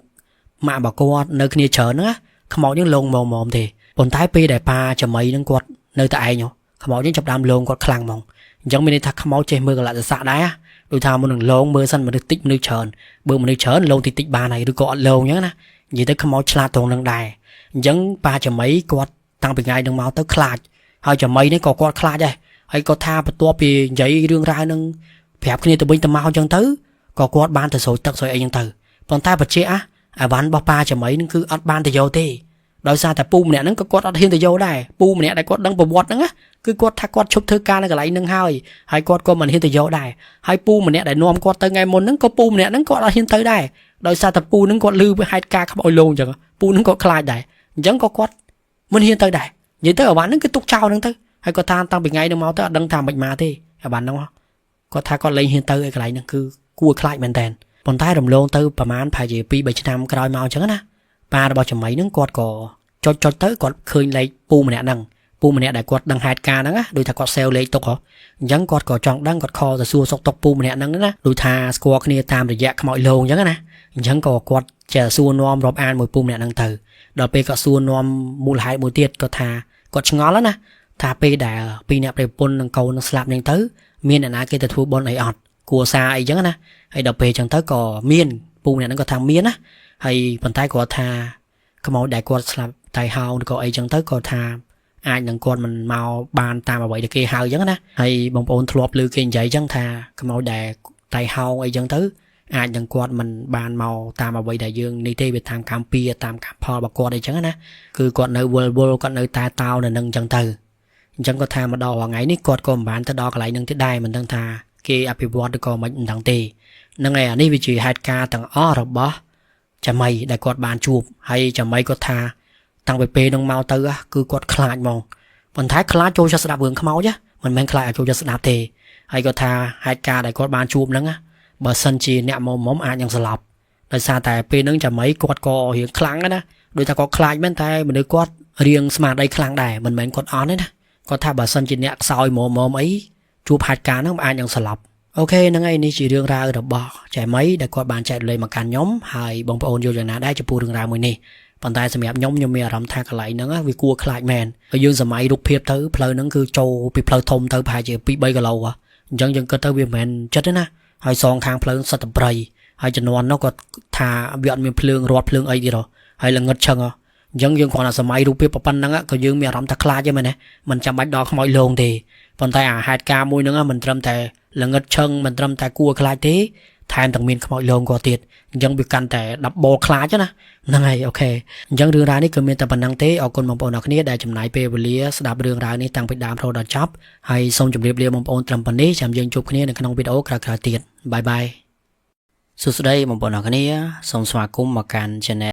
mà bảo quạt nơi kia chờ nữa không máu những lông mồm thì còn tay p đại pa chỉ mấy nâng quạt nơi tại nhau không máu những chập đám lông quạt khlang mỏng chẳng mình thắc máu chơi mưa lại xạ đá đôi thà một đường lông mưa xanh mà được tích mưa chờn bữa mà nước chờn lông thì tích ba này được gọi lông nhá nè vậy tới máu chla toàn đường đài chẳng ba chả mấy quạt tăng bị ngay đường máu tới khla hai chả mấy đấy có quạt khla đây hay có tha một tua bị giấy đường ra nâng phép kia từ bên tầm máu chẳng tới có quạt ban từ số tật rồi ấy chẳng từ còn ta bật trẻ bán bao ba chả mấy nó cứ ăn ban từ dầu tê đôi xa tại pu nè nó có quạt hiện từ dầu đây pu nè đại quạt đang bột bọt nữa cứ quạt thắc quạt chụp thơ ca nó cái lại nâng hai hai quạt có mình hiện từ dầu đây hai pu mình nè đại nom quạt tới ngày một nó có pu nè nó có hiện tới đây đôi xa tập pu nó quạt lư với hai ca không ôi luôn chẳng pu nó có khai đây vẫn có quạt mình hiện tới đây vậy tới ở bán nó cứ túc trao nó tới hay có than tăng bị ngay nó máu tới đăng thảm bệnh mà thế ở bán đúng không có tha con lấy hiện tới cái lại nó cứ cua khai mình tèn còn tay đồng lông tớiประมาณ phải gì pi 7 cái đôi màu chẳng á ba bao chấm mấy nó quạt có cho tới quạt khơi lấy pu mình nè đằng pu mình nè đại quạt đằng hai ca nữa đôi thà quạt sale lấy tốc hả vẫn quạt có tròn đằng quạt kho rồi xua sọc tóc pu mình nè đằng nữa đôi thà squat kia tam để dẹt mọi lồn chẳng á vẫn có quạt chè xua nom rộp an mùi pu mình nè đằng từ đợt pe có xua nom mùi hai mùi tiệt có thà quạt ngó lắm nè thà pe đã pe nè pe pun đằng cầu nó slap lên tới miên nè kia từ thua bon ấy ọt cua xa ấy chẳng á hay đợt pe chẳng tới có miên pu nè nó có thằng miên á hay bàn tay của thà cái màu đại quạt slap tay hao có ấy chẳng tới có thà ai nhận con mình mau ban ta mà vậy được kia hao chẳng á hay bông ôn thọp lư kia vậy chẳng thà cái màu đại tay hao ấy chẳng tới ai nhận con mình ban màu ta mà vậy đại dương đi về thang cam pia tam cam pho bạc quạt đây chẳng á cứ con nơi vô con nơi ta tao là nâng chẳng từ chẳng có thà mà đo vào ngày ní quạt còn bán ta đo cái lại nâng tới đai mình đang thà kia api quạt có mình thằng tì nâng ngày ní vì chỉ hai ca thằng o rồi bỏ ចាំមិនដែលគាត់បានជួបហើយចាំមិនគាត់ថាតាំងពីពេលនឹងមកទៅគឺគាត់ខ្លាចហ្មងប៉ុន្តែខ្លាចចូលចិត្តស្ដាប់រឿងខ្មោចមិនមែនខ្លាចឲ្យចូលចិត្តស្ដាប់ទេហើយគាត់ថាហេតុការណ៍ដែលគាត់បានជួបហ្នឹងបើសិនជាអ្នកមុំអាចនឹងស្លាប់ដោយសារតែពេលហ្នឹងចាំមិនគាត់ក៏រៀងខ្លាំងណាដោយថាគាត់ខ្លាចមែនតែមនុស្សគាត់រៀងស្មារតីខ្លាំងដែរមិនមែនគាត់អន់ទេណាគាត់ថាបើសិនជាអ្នកខ្សោយមុំអីជួបហេតុការណ៍ហ្នឹងអាចនឹងស្លាប់អូខេហ្នឹងហើយនេះជារឿងរ៉ាវរបស់ចែមីដែលគាត់បានចែករំលែកមកកាន់ខ្ញុំហើយបងប្អូនយល់យ៉ាងណាដែរចំពោះរឿងរ៉ាវមួយនេះប៉ុន្តែសម្រាប់ខ្ញុំមានអារម្មណ៍ថាកន្លែងហ្នឹងវាគួរខ្លាចមែនហើយយើងសម័យរូបភាពទៅផ្លូវហ្នឹងគឺចូលពីផ្លូវធំទៅប្រហែលជា 2-3 គីឡូអញ្ចឹងយើងគិតទៅវាមិនមែនចិត្តទេណាហើយសងខាងផ្លូវសិតតែព្រៃហើយចំនួននោះគាត់ថាវាអត់មានភ្លើងរត់ភ្លើងអីទៀតហើយល្ងឹតឆឹងអញ្ចឹងយើងគ្រាន់តែសម័យរូបភាពប៉ុណ្ណឹងក៏យើងមានអារម្មណ៍ថាខ្លាចទេមែនទេមិនចាំបាច់ដល់ខ្មោចលងទេប៉ុន្តែអាហេតុការណ៍មួយហ្នឹងមិនត្រឹមតែល្ងឹតឆឹងមិនត្រឹមតែគួរខ្លាចទេថែមទាំងមានខ្មោចលងក៏ទៀតអញ្ចឹងវាកាន់តែ10បលខ្លាចណាហ្នឹងហើយអូខេអញ្ចឹងរឿងរ៉ាវនេះគឺមានតែប៉ុណ្្នឹងទេអរគុណបងប្អូនអរគ្នាដែលចំណាយពេលវេលាស្ដាប់រឿងរ៉ាវនេះតាំងពីដើមរហូតដល់ចប់ហើយសូមជម្រាបលាបងប្អូនត្រឹមប៉ុណ្នេះចាំយើងជួបគ្នានៅក្នុងវីដេអូក្រោយៗទៀតបាយបាយសួស្តីបងប្អូនអរគ្នាសូមស្វាគមន៍មកកាន់ Channel